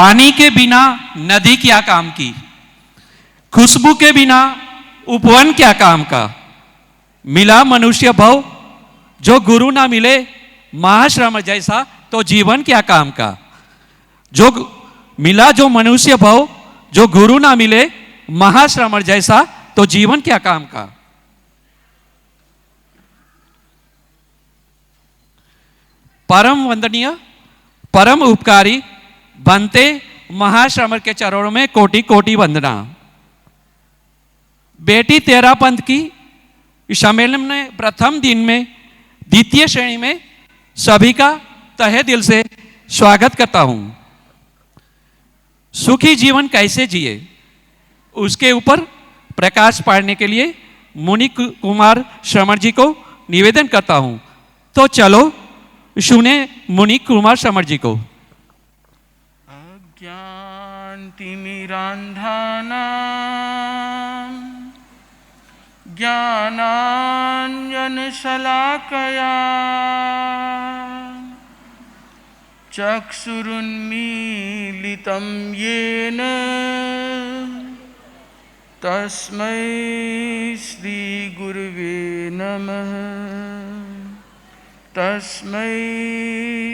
पानी के बिना नदी क्या काम की, खुशबू के बिना उपवन क्या काम का। मिला मनुष्य भव, जो गुरु ना मिले महाश्रम जैसा, तो जीवन क्या काम का। जो मिला जो मनुष्य भव, जो गुरु ना मिले महाश्रम जैसा, तो जीवन क्या काम का। परम वंदनीय, परम उपकारी बनते महाश्रमण के चरणों में कोटि कोटि वंदना। बेटी तेरा पंथ की सम्मेलन में प्रथम दिन में द्वितीय श्रेणी में सभी का तहे दिल से स्वागत करता हूं। सुखी जीवन कैसे जिए, उसके ऊपर प्रकाश पाड़ने के लिए मुनि कुमार श्रमण जी को निवेदन करता हूं। तो चलो सुने मुनि कुमार श्रमण जी को। अज्ञान तिमिरान्धानां ज्ञानाञ्जन शलाकया चक्षुरुन्मीलितं येन तस्मै श्री गुरुवे नमः। तस्मै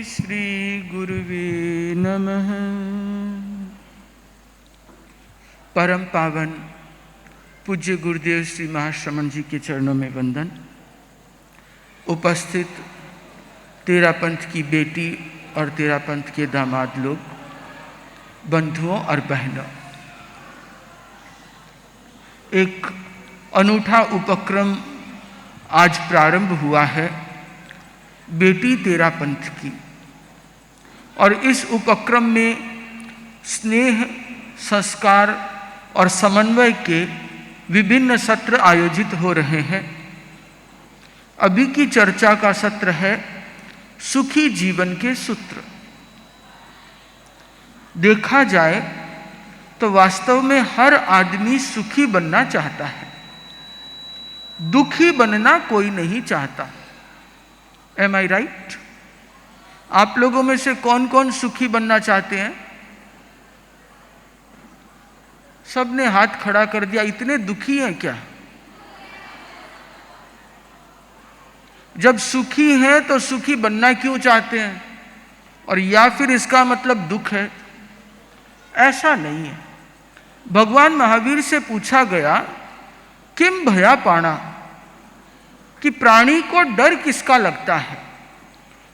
श्री गुरुवे नमः। परम पावन पूज्य गुरुदेव श्री महाश्रमण जी के चरणों में वंदन। उपस्थित तेरा पंथ की बेटी और तेरा पंथ के दामाद लोग, बंधुओं और बहनों, एक अनूठा उपक्रम आज प्रारंभ हुआ है, बेटी तेरा पंथ की। और इस उपक्रम में स्नेह, संस्कार और समन्वय के विभिन्न सत्र आयोजित हो रहे हैं। अभी की चर्चा का सत्र है सुखी जीवन के सूत्र। देखा जाए तो वास्तव में हर आदमी सुखी बनना चाहता है, दुखी बनना कोई नहीं चाहता। Am I right? आप लोगों में से कौन कौन सुखी बनना चाहते हैं? सबने हाथ खड़ा कर दिया। इतने दुखी हैं क्या? जब सुखी हैं तो सुखी बनना क्यों चाहते हैं? और या फिर इसका मतलब दुख है? ऐसा नहीं है। भगवान महावीर से पूछा गया किम भया पाणा, कि प्राणी को डर किसका लगता है।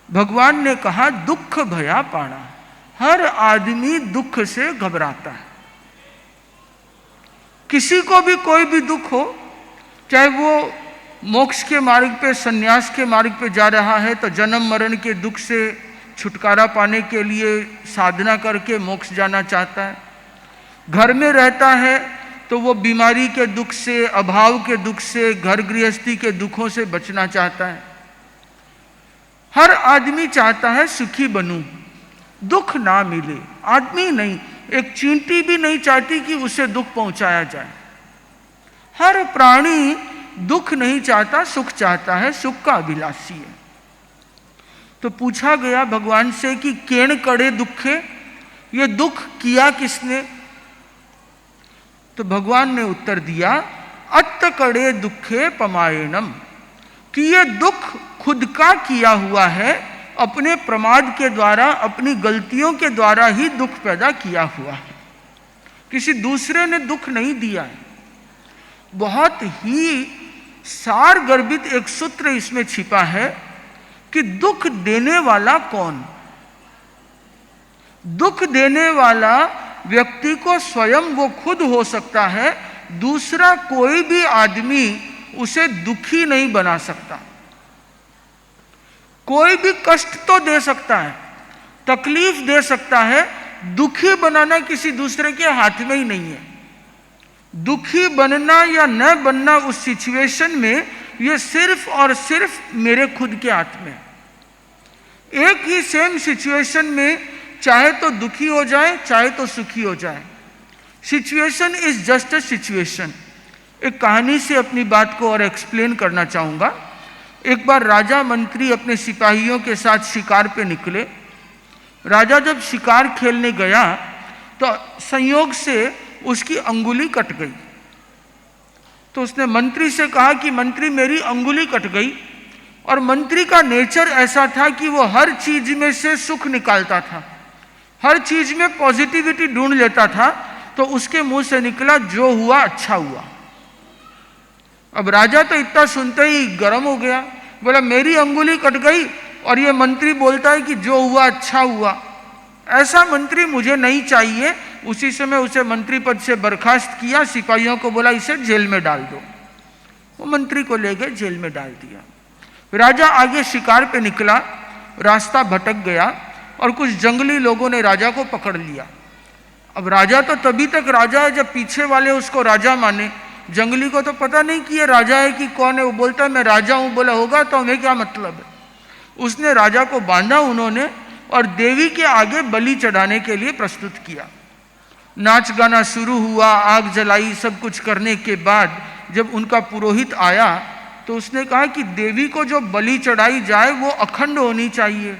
भगवान ने कहा दुख भया पाणा, हर आदमी दुख से घबराता है। किसी को भी कोई भी दुख हो, चाहे वो मोक्ष के मार्ग पे, संन्यास के मार्ग पे जा रहा है तो जन्म मरण के दुख से छुटकारा पाने के लिए साधना करके मोक्ष जाना चाहता है। घर में रहता है तो वो बीमारी के दुख से, अभाव के दुख से, घर गृहस्थी के दुखों से बचना चाहता है। हर आदमी चाहता है सुखी बनूं, दुख ना मिले। आदमी नहीं, एक चींटी भी नहीं चाहती कि उसे दुख पहुंचाया जाए। हर प्राणी दुख नहीं चाहता, सुख चाहता है, सुख का अभिलाषी है। तो पूछा गया भगवान से कि केण कड़े दुखे, ये दुख किया किसने। तो भगवान ने उत्तर दिया अत्त कड़े दुखे पमायनम, कि ये दुख खुद का किया हुआ है, अपने प्रमाद के द्वारा, अपनी गलतियों के द्वारा ही दुख पैदा किया हुआ है, किसी दूसरे ने दुख नहीं दिया है। बहुत ही सार गर्भित एक सूत्र इसमें छिपा है कि दुख देने वाला कौन। दुख देने वाला व्यक्ति को स्वयं वो खुद हो सकता है, दूसरा कोई भी आदमी उसे दुखी नहीं बना सकता। कोई भी कष्ट तो दे सकता है, तकलीफ दे सकता है, दुखी बनाना किसी दूसरे के हाथ में ही नहीं है। दुखी बनना या न बनना उस सिचुएशन में ये सिर्फ और सिर्फ मेरे खुद के हाथ में। एक ही सेम सिचुएशन में चाहे तो दुखी हो जाए, चाहे तो सुखी हो जाए। Situation is just a situation. एक कहानी से अपनी बात को और एक्सप्लेन करना चाहूँगा। एक बार राजा मंत्री अपने सिपाहियों के साथ शिकार पे निकले। राजा जब शिकार खेलने गया तो संयोग से उसकी अंगुली कट गई। तो उसने मंत्री से कहा कि मंत्री मेरी अंगुली कट गई। और मंत्री का नेचर ऐसा था कि वो हर चीज में से सुख निकालता था, हर चीज में पॉजिटिविटी ढूंढ लेता था। तो उसके मुंह से निकला जो हुआ अच्छा हुआ। अब राजा तो इतना सुनते ही गर्म हो गया, बोला मेरी अंगुली कट गई और ये मंत्री बोलता है कि जो हुआ अच्छा हुआ। ऐसा मंत्री मुझे नहीं चाहिए। उसी समय उसे मंत्री पद से बर्खास्त किया, सिपाहियों को बोला इसे जेल में डाल दो। वो मंत्री को ले गए, जेल में डाल दिया। राजा आगे शिकार पे निकला, रास्ता भटक गया और कुछ जंगली लोगों ने राजा को पकड़ लिया। अब राजा तो तभी तक राजा है जब पीछे वाले उसको राजा माने। जंगली को तो पता नहीं कि ये राजा है कि कौन है। वो बोलता है मैं राजा हूं। बोला होगा तो हमें क्या मतलब है। उसने राजा को बांधा उन्होंने और देवी के आगे बलि चढ़ाने के लिए प्रस्तुत किया। नाच गाना शुरू हुआ, आग जलाई, सब कुछ करने के बाद जब उनका पुरोहित आया तो उसने कहा कि देवी को जो बलि चढ़ाई जाए वो अखंड होनी चाहिए,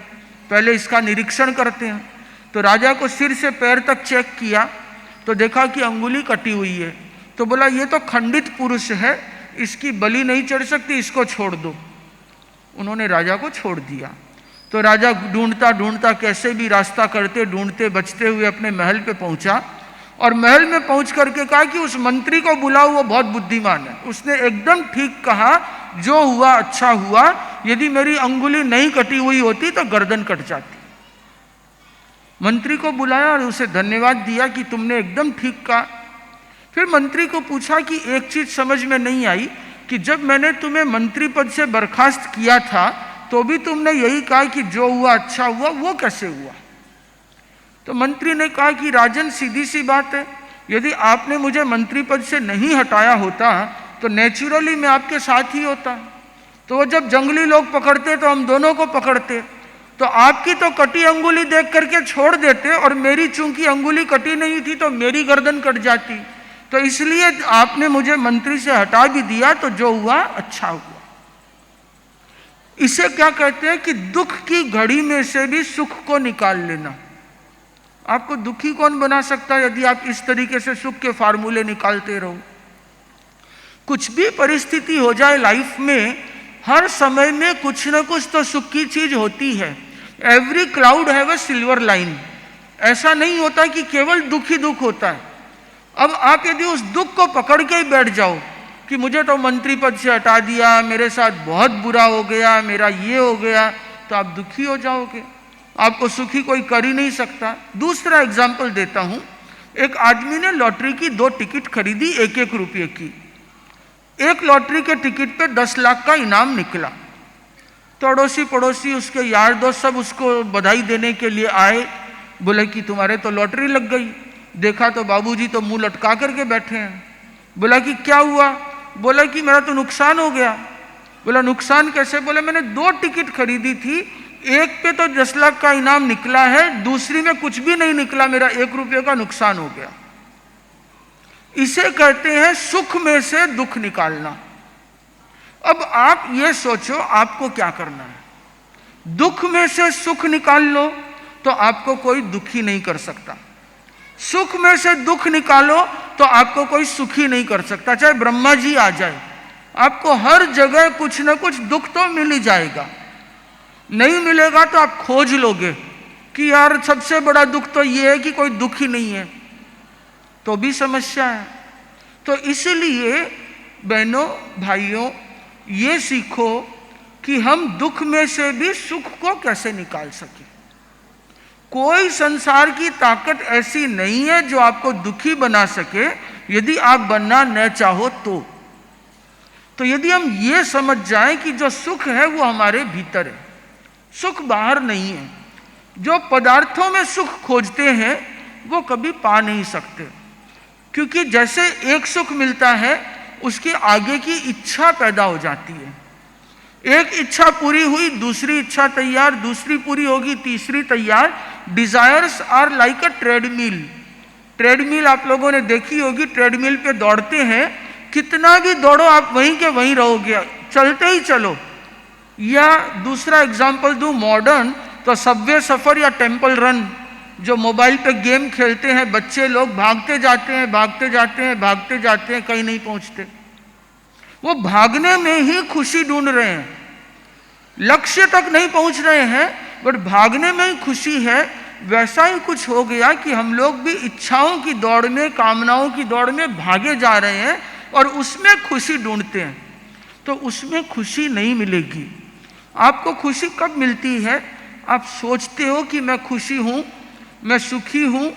पहले इसका निरीक्षण करते हैं। तो राजा को सिर से पैर तक चेक किया तो देखा कि अंगुली कटी हुई है। तो बोला ये तो खंडित पुरुष है, इसकी बलि नहीं चढ़ सकती, इसको छोड़ दो। उन्होंने राजा को छोड़ दिया। तो राजा ढूंढता ढूंढता कैसे भी रास्ता करते ढूंढते बचते हुए अपने महल पे पहुंचा और महल में पहुंच करके कहा कि उस मंत्री को बुलाओ, वो बहुत बुद्धिमान है। उसने एकदम ठीक कहा, जो हुआ अच्छा हुआ, यदि मेरी अंगुली नहीं कटी हुई होती तो गर्दन कट जाती। मंत्री को बुलाया और उसे धन्यवाद दिया कि तुमने एकदम ठीक कहा। फिर मंत्री को पूछा कि एक चीज समझ में नहीं आई कि जब मैंने तुम्हें मंत्री पद से बर्खास्त किया था तो भी तुमने यही कहा कि जो हुआ अच्छा हुआ, वो कैसे हुआ। तो मंत्री ने कहा कि राजन सीधी सी बात है, यदि आपने मुझे मंत्री पद से नहीं हटाया होता तो नेचुरली मैं आपके साथ ही होता। तो वो जब जंगली लोग पकड़ते तो हम दोनों को पकड़ते। तो आपकी तो कटी अंगुली देख करके छोड़ देते और मेरी चूंकि अंगुली कटी नहीं थी तो मेरी गर्दन कट जाती। तो इसलिए आपने मुझे मंत्री से हटा भी दिया, तो जो हुआ अच्छा हुआ। इसे क्या कहते हैं कि दुख की घड़ी में से भी सुख को निकाल लेना। आपको दुखी कौन बना सकता है यदि आप इस तरीके से सुख के फार्मूले निकालते रहो। कुछ भी परिस्थिति हो जाए लाइफ में, हर समय में कुछ ना कुछ तो सुख की चीज होती है। Every cloud have a silver line. ऐसा नहीं होता कि केवल दुख ही दुख होता है। अब आप यदि उस दुख को पकड़ के ही बैठ जाओ कि मुझे तो मंत्री पद से हटा दिया, मेरे साथ बहुत बुरा हो गया, मेरा ये हो गया, तो आप दुखी हो जाओगे। आपको सुखी कोई कर ही नहीं सकता। दूसरा एग्जाम्पल देता हूं। एक आदमी ने लॉटरी की 2 टिकट खरीदी 1-1 रुपये की। एक लॉटरी के टिकट पे 10 लाख का इनाम निकला। तो अड़ोसी पड़ोसी उसके यार दोस्त सब उसको बधाई देने के लिए आए। बोले कि तुम्हारे तो लॉटरी लग गई। देखा तो बाबूजी तो मुंह लटका करके बैठे हैं। बोला कि क्या हुआ। बोला कि मेरा तो नुकसान हो गया। बोला नुकसान कैसे। बोले मैंने 2 टिकट खरीदी थी, एक पे तो 10 लाख का इनाम निकला है, दूसरी में कुछ भी नहीं निकला, मेरा 1 रुपये का नुकसान हो गया। इसे कहते हैं सुख में से दुख निकालना। अब आप ये सोचो आपको क्या करना है। दुख में से सुख निकाल लो तो आपको कोई दुखी नहीं कर सकता। सुख में से दुख निकालो तो आपको कोई सुखी नहीं कर सकता। चाहे ब्रह्मा जी आ जाए, आपको हर जगह कुछ ना कुछ दुख तो मिल ही जाएगा। नहीं मिलेगा तो आप खोज लोगे कि यार सबसे बड़ा दुख तो ये है कि कोई दुख ही नहीं है, तो भी समस्या है। तो इसलिए बहनों भाइयों, ये सीखो कि हम दुख में से भी सुख को कैसे निकाल सके। कोई संसार की ताकत ऐसी नहीं है जो आपको दुखी बना सके, यदि आप बनना न चाहो तो यदि हम ये समझ जाएं कि जो सुख है वो हमारे भीतर है, सुख बाहर नहीं है। जो पदार्थों में सुख खोजते हैं वो कभी पा नहीं सकते, क्योंकि जैसे एक सुख मिलता है उसके आगे की इच्छा पैदा हो जाती है। एक इच्छा पूरी हुई, दूसरी इच्छा तैयार, दूसरी पूरी होगी, तीसरी तैयार। Desires are like a treadmill. Treadmill आप लोगों ने देखी होगी, ट्रेडमिल पे दौड़ते हैं, कितना भी दौड़ो आप वहीं के वहीं रहोगे, चलते ही चलो। या दूसरा एग्जाम्पल दूं मॉडर्न, तो सबवे सफर या टेम्पल रन, जो मोबाइल पे गेम खेलते हैं, बच्चे लोग भागते जाते हैं, भागते जाते हैं, भागते जाते हैं, कहीं नहीं पहुंचते। वो भागने में ही खुशी ढूंढ रहे हैं, लक्ष्य तक नहीं पहुंच रहे हैं, बट भागने में ही खुशी है। वैसा ही कुछ हो गया कि हम लोग भी इच्छाओं की दौड़ में, कामनाओं की दौड़ में भागे जा रहे हैं और उसमें खुशी ढूंढते हैं, तो उसमें खुशी नहीं मिलेगी। आपको खुशी कब मिलती है? आप सोचते हो कि मैं खुशी हूं, मैं सुखी हूं।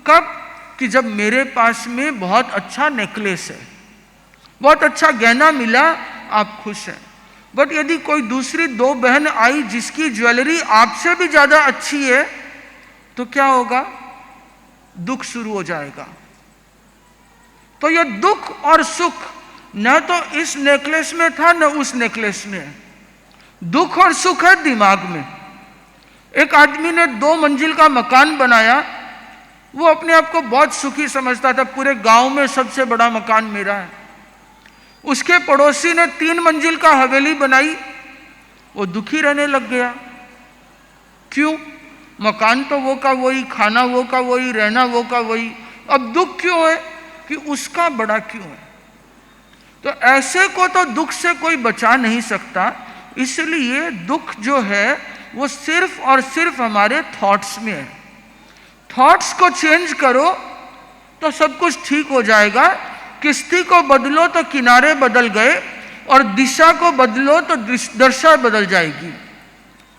कब? कि जब मेरे पास में बहुत अच्छा नेकलेस है, बहुत अच्छा गहना मिला, आप खुश हैं। बट यदि कोई दूसरी दो बहन आई जिसकी ज्वेलरी आपसे भी ज्यादा अच्छी है, तो क्या होगा? दुख शुरू हो जाएगा। तो यह दुख और सुख न तो इस नेकलेस में था न उस नेकलेस में है। दुख और सुख है दिमाग में। एक आदमी ने 2 मंजिल का मकान बनाया, वो अपने आप को बहुत सुखी समझता था, पूरे गांव में सबसे बड़ा मकान मेरा है। उसके पड़ोसी ने 3 मंजिल का हवेली बनाई, वो दुखी रहने लग गया। क्यों? मकान तो वो का वही, खाना वो का वही, रहना वो का वही, अब दुख क्यों है? कि उसका बड़ा क्यों है? तो ऐसे को तो दुख से कोई बचा नहीं सकता। इसलिए दुख जो है वो सिर्फ और सिर्फ हमारे थॉट्स में है। थॉट्स को चेंज करो तो सब कुछ ठीक हो जाएगा। किश्ती को बदलो तो किनारे बदल गए, और दिशा को बदलो तो दशा बदल जाएगी।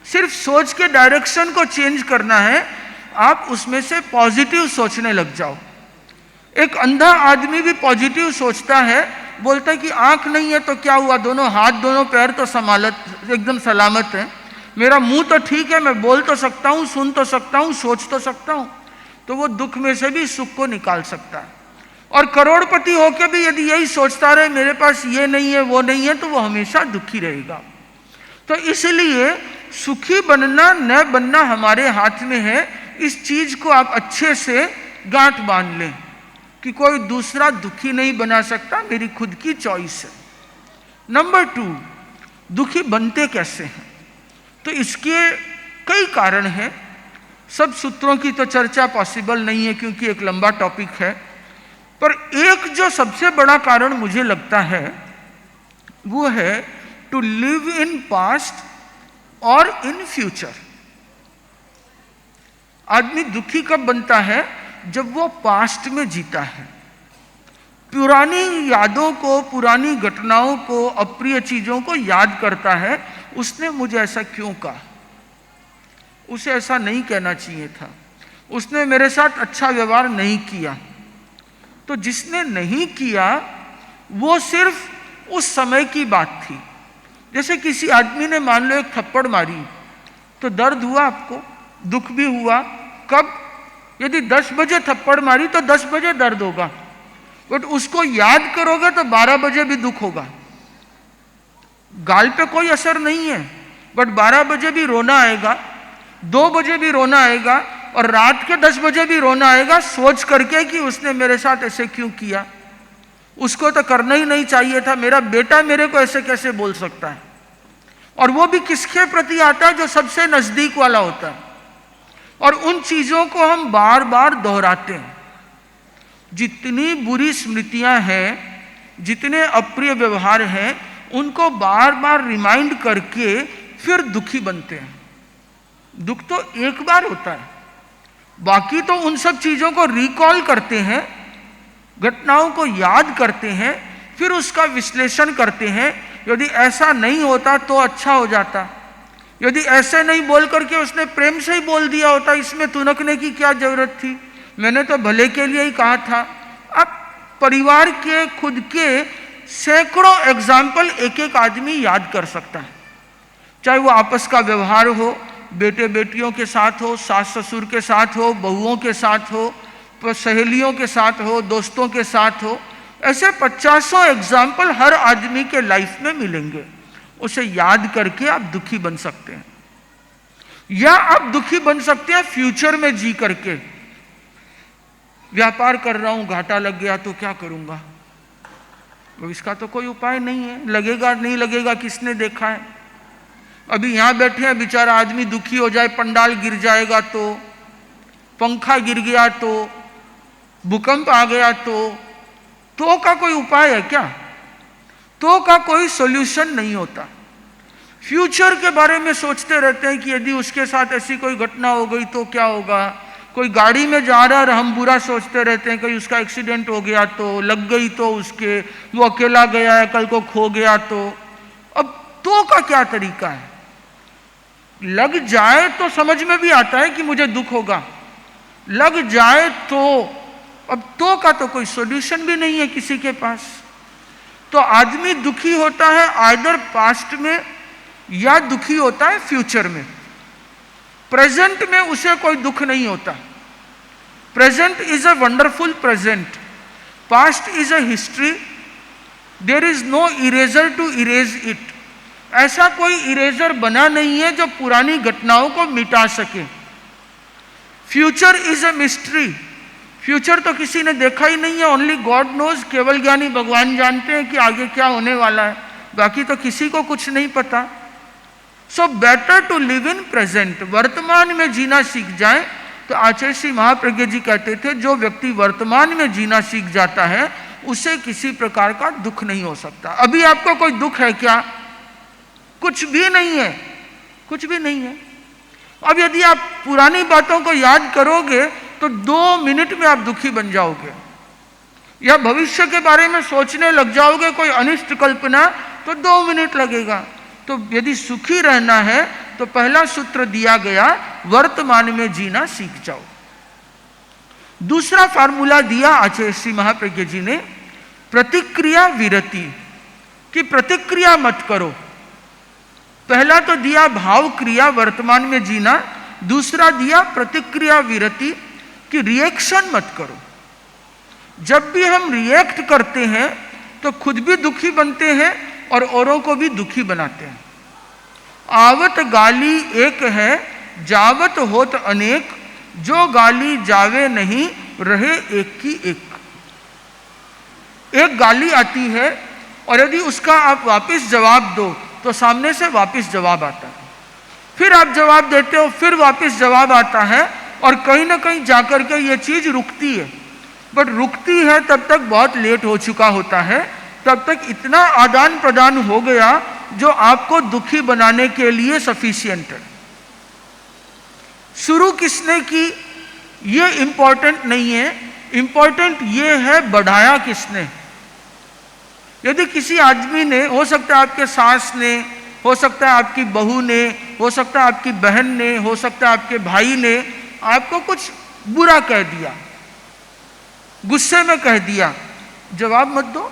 सिर्फ सोच के डायरेक्शन को चेंज करना है। आप उसमें से पॉजिटिव सोचने लग जाओ। एक अंधा आदमी भी पॉजिटिव सोचता है, बोलता है कि आंख नहीं है तो क्या हुआ, दोनों हाथ दोनों पैर तो एकदम सलामत है, मेरा मुंह तो ठीक है, मैं बोल तो सकता हूं, सुन तो सकता हूं, सोच तो सकता हूं। तो वो दुख में से भी सुख को निकाल सकता है। और करोड़पति होकर भी यदि यही सोचता रहे मेरे पास ये नहीं है वो नहीं है, तो वो हमेशा दुखी रहेगा। तो इसलिए सुखी बनना न बनना हमारे हाथ में है। इस चीज को आप अच्छे से गांठ बांध लें कि कोई दूसरा दुखी नहीं बना सकता, मेरी खुद की चॉइस है। नंबर 2, दुखी बनते कैसे हैं? तो इसके कई कारण हैं। सब सूत्रों की तो चर्चा पॉसिबल नहीं है क्योंकि एक लंबा टॉपिक है, पर एक जो सबसे बड़ा कारण मुझे लगता है वो है टू लिव इन पास्ट और इन फ्यूचर। आदमी दुखी कब बनता है? जब वो पास्ट में जीता है, पुरानी यादों को, पुरानी घटनाओं को, अप्रिय चीजों को याद करता है। उसने मुझे ऐसा क्यों कहा, उसे ऐसा नहीं कहना चाहिए था, उसने मेरे साथ अच्छा व्यवहार नहीं किया। तो जिसने नहीं किया वो सिर्फ उस समय की बात थी। जैसे किसी आदमी ने मान लो एक थप्पड़ मारी, तो दर्द हुआ आपको, दुख भी हुआ। कब? यदि 10 बजे थप्पड़ मारी तो 10 बजे दर्द होगा, बट उसको याद करोगे तो 12 बजे भी दुख होगा। गाल पे कोई असर नहीं है, बट 12 बजे भी रोना आएगा, 2 बजे भी रोना आएगा, और रात के 10 बजे भी रोना आएगा, सोच करके कि उसने मेरे साथ ऐसे क्यों किया, उसको तो करना ही नहीं चाहिए था, मेरा बेटा मेरे को ऐसे कैसे बोल सकता है। और वो भी किसके प्रति आता है? जो सबसे नजदीक वाला होता है। और उन चीजों को हम बार बार दोहराते हैं। जितनी बुरी स्मृतियां हैं, जितने अप्रिय व्यवहार हैं, उनको बार बार रिमाइंड करके फिर दुखी बनते हैं। दुख तो एक बार होता है, बाकी तो उन सब चीजों को रिकॉल करते हैं, घटनाओं को याद करते हैं, फिर उसका विश्लेषण करते हैं। यदि ऐसा नहीं होता तो अच्छा हो जाता, यदि ऐसे नहीं बोल करके उसने प्रेम से ही बोल दिया होता, इसमें तुनकने की क्या जरूरत थी, मैंने तो भले के लिए ही कहा था। अब परिवार के खुद के सैकड़ों एग्जाम्पल एक एक आदमी याद कर सकता है, चाहे वो आपस का व्यवहार हो, बेटे बेटियों के साथ हो, सास ससुर के साथ हो, बहुओं के साथ हो, सहेलियों के साथ हो, दोस्तों के साथ हो। ऐसे 50 एग्जाम्पल हर आदमी के लाइफ में मिलेंगे। उसे याद करके आप दुखी बन सकते हैं, या आप दुखी बन सकते हैं फ्यूचर में जी करके। व्यापार कर रहा हूं, घाटा लग गया तो क्या करूंगा, तो इसका तो कोई उपाय नहीं है, लगेगा नहीं लगेगा किसने देखा है। अभी यहां बैठे हैं, बेचारा आदमी दुखी हो जाए, पंडाल गिर जाएगा तो पंखा गिर गया तो, भूकंप आ गया तो का कोई उपाय है क्या? तो का कोई सॉल्यूशन नहीं होता। फ्यूचर के बारे में सोचते रहते हैं कि यदि उसके साथ ऐसी कोई घटना हो गई तो क्या होगा। कोई गाड़ी में जा रहा है, हम बुरा सोचते रहते हैं, कहीं उसका एक्सीडेंट हो गया तो, लग गई तो उसके, वो अकेला गया है, कल को खो गया तो। अब तो का क्या तरीका है? लग जाए तो समझ में भी आता है कि मुझे दुख होगा, लग जाए तो। अब तो का तो कोई सॉल्यूशन भी नहीं है किसी के पास। तो आदमी दुखी होता है आइदर पास्ट में या दुखी होता है फ्यूचर में। प्रेजेंट में उसे कोई दुख नहीं होता। Present is a wonderful present, past is a history, there is no eraser to erase it. ऐसा कोई इरेजर बना नहीं है जो पुरानी घटनाओं को मिटा सके। Future is a mystery, future तो किसी ने देखा ही नहीं है, ओनली गॉड नोज, केवल ज्ञानी भगवान जानते हैं कि आगे क्या होने वाला है, बाकी तो किसी को कुछ नहीं पता। So better to live in present, वर्तमान में जीना सीख जाए। तो आचार्य श्री महाप्रज्ञ जी कहते थे, जो व्यक्ति वर्तमान में जीना सीख जाता है उसे किसी प्रकार का दुख नहीं हो सकता। अभी आपको कोई दुख है क्या? कुछ भी नहीं है, कुछ भी नहीं है। अब यदि आप पुरानी बातों को याद करोगे तो 2 मिनट में आप दुखी बन जाओगे, या भविष्य के बारे में सोचने लग जाओगे कोई अनिष्ट कल्पना, तो 2 मिनट लगेगा। तो यदि सुखी रहना है तो पहला सूत्र दिया गया, वर्तमान में जीना सीख जाओ। दूसरा फार्मूला दिया आचार्य श्री महाप्रज्ञ जी ने, प्रतिक्रिया विरति, कि प्रतिक्रिया मत करो। पहला तो दिया भाव क्रिया, वर्तमान में जीना। दूसरा दिया प्रतिक्रिया विरति, कि रिएक्शन मत करो। जब भी हम रिएक्ट करते हैं तो खुद भी दुखी बनते हैं और औरों को भी दुखी बनाते हैं। आवत गाली एक है, जावत होत अनेक, जो गाली जावे नहीं रहे एक की एक। एक गाली आती है और यदि उसका आप वापस जवाब दो तो सामने से वापस जवाब आता है, फिर आप जवाब देते हो, फिर वापस जवाब आता है, और कहीं ना कहीं जाकर के ये चीज रुकती है। बट रुकती है तब तक बहुत लेट हो चुका होता है, तब तक इतना आदान प्रदान हो गया जो आपको दुखी बनाने के लिए सफिशिएंट है। शुरू किसने की ये इंपॉर्टेंट नहीं है, इंपॉर्टेंट ये है बढ़ाया किसने। यदि किसी आदमी ने, हो सकता है आपके सास ने, हो सकता है आपकी बहू ने, हो सकता है आपकी बहन ने, हो सकता है आपके भाई ने आपको कुछ बुरा कह दिया, गुस्से में कह दिया, जवाब मत दो।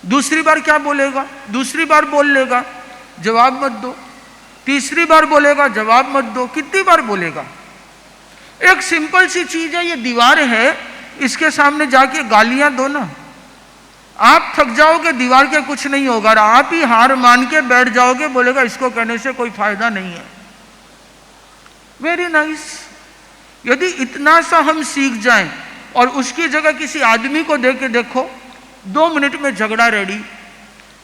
दूसरी बार क्या बोलेगा? दूसरी बार बोल लेगा, जवाब मत दो। तीसरी बार बोलेगा, जवाब मत दो। कितनी बार बोलेगा? एक सिंपल सी चीज है, ये दीवार है, इसके सामने जाके गालियां दो ना। आप थक जाओगे, दीवार के कुछ नहीं होगा, और आप ही हार मान के बैठ जाओगे, बोलेगा इसको कहने से कोई फायदा नहीं है। Very nice. यदि इतना सा हम सीख जाएं और उसकी जगह किसी आदमी को दे के देखो, 2 मिनट में झगड़ा रेडी,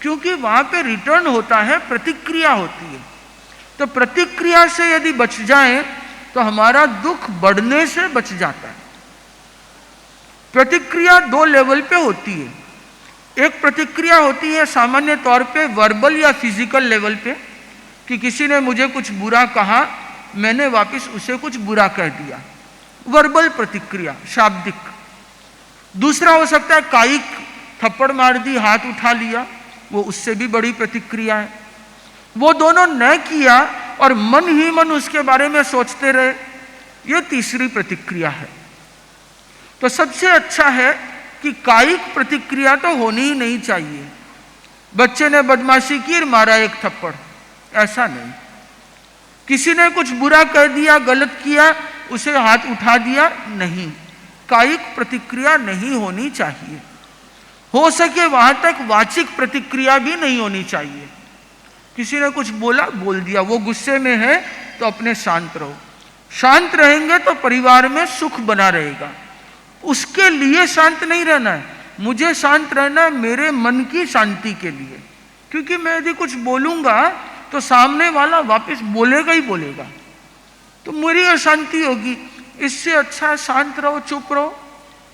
क्योंकि वहां पे रिटर्न होता है, प्रतिक्रिया होती है। तो प्रतिक्रिया से यदि बच जाएं तो हमारा दुख बढ़ने से बच जाता है। प्रतिक्रिया 2 लेवल पे होती है। एक प्रतिक्रिया होती है सामान्य तौर पे वर्बल या फिजिकल लेवल पे, कि किसी ने मुझे कुछ बुरा कहा, मैंने वापस उसे कुछ बुरा कह दिया, वर्बल प्रतिक्रिया, शाब्दिक। दूसरा हो सकता है कायिक, थप्पड़ मार दी, हाथ उठा लिया, वो उससे भी बड़ी प्रतिक्रिया है। वो दोनों न किया और मन ही मन उसके बारे में सोचते रहे, ये तीसरी प्रतिक्रिया है। तो सबसे अच्छा है कि कायिक प्रतिक्रिया तो होनी ही नहीं चाहिए। बच्चे ने बदमाशी की और मारा एक थप्पड़, ऐसा नहीं। किसी ने कुछ बुरा कह दिया, गलत किया, उसे हाथ उठा दिया, नहीं, कायिक प्रतिक्रिया नहीं होनी चाहिए। हो सके वहां तक वाचिक प्रतिक्रिया भी नहीं होनी चाहिए। किसी ने कुछ बोला, बोल दिया, वो गुस्से में है तो अपने शांत रहो। शांत रहेंगे तो परिवार में सुख बना रहेगा। उसके लिए शांत नहीं रहना है, मुझे शांत रहना है मेरे मन की शांति के लिए, क्योंकि मैं यदि कुछ बोलूंगा तो सामने वाला वापस बोलेगा ही बोलेगा, तो मेरी अशांति होगी। इससे अच्छा है शांत रहो, चुप रहो,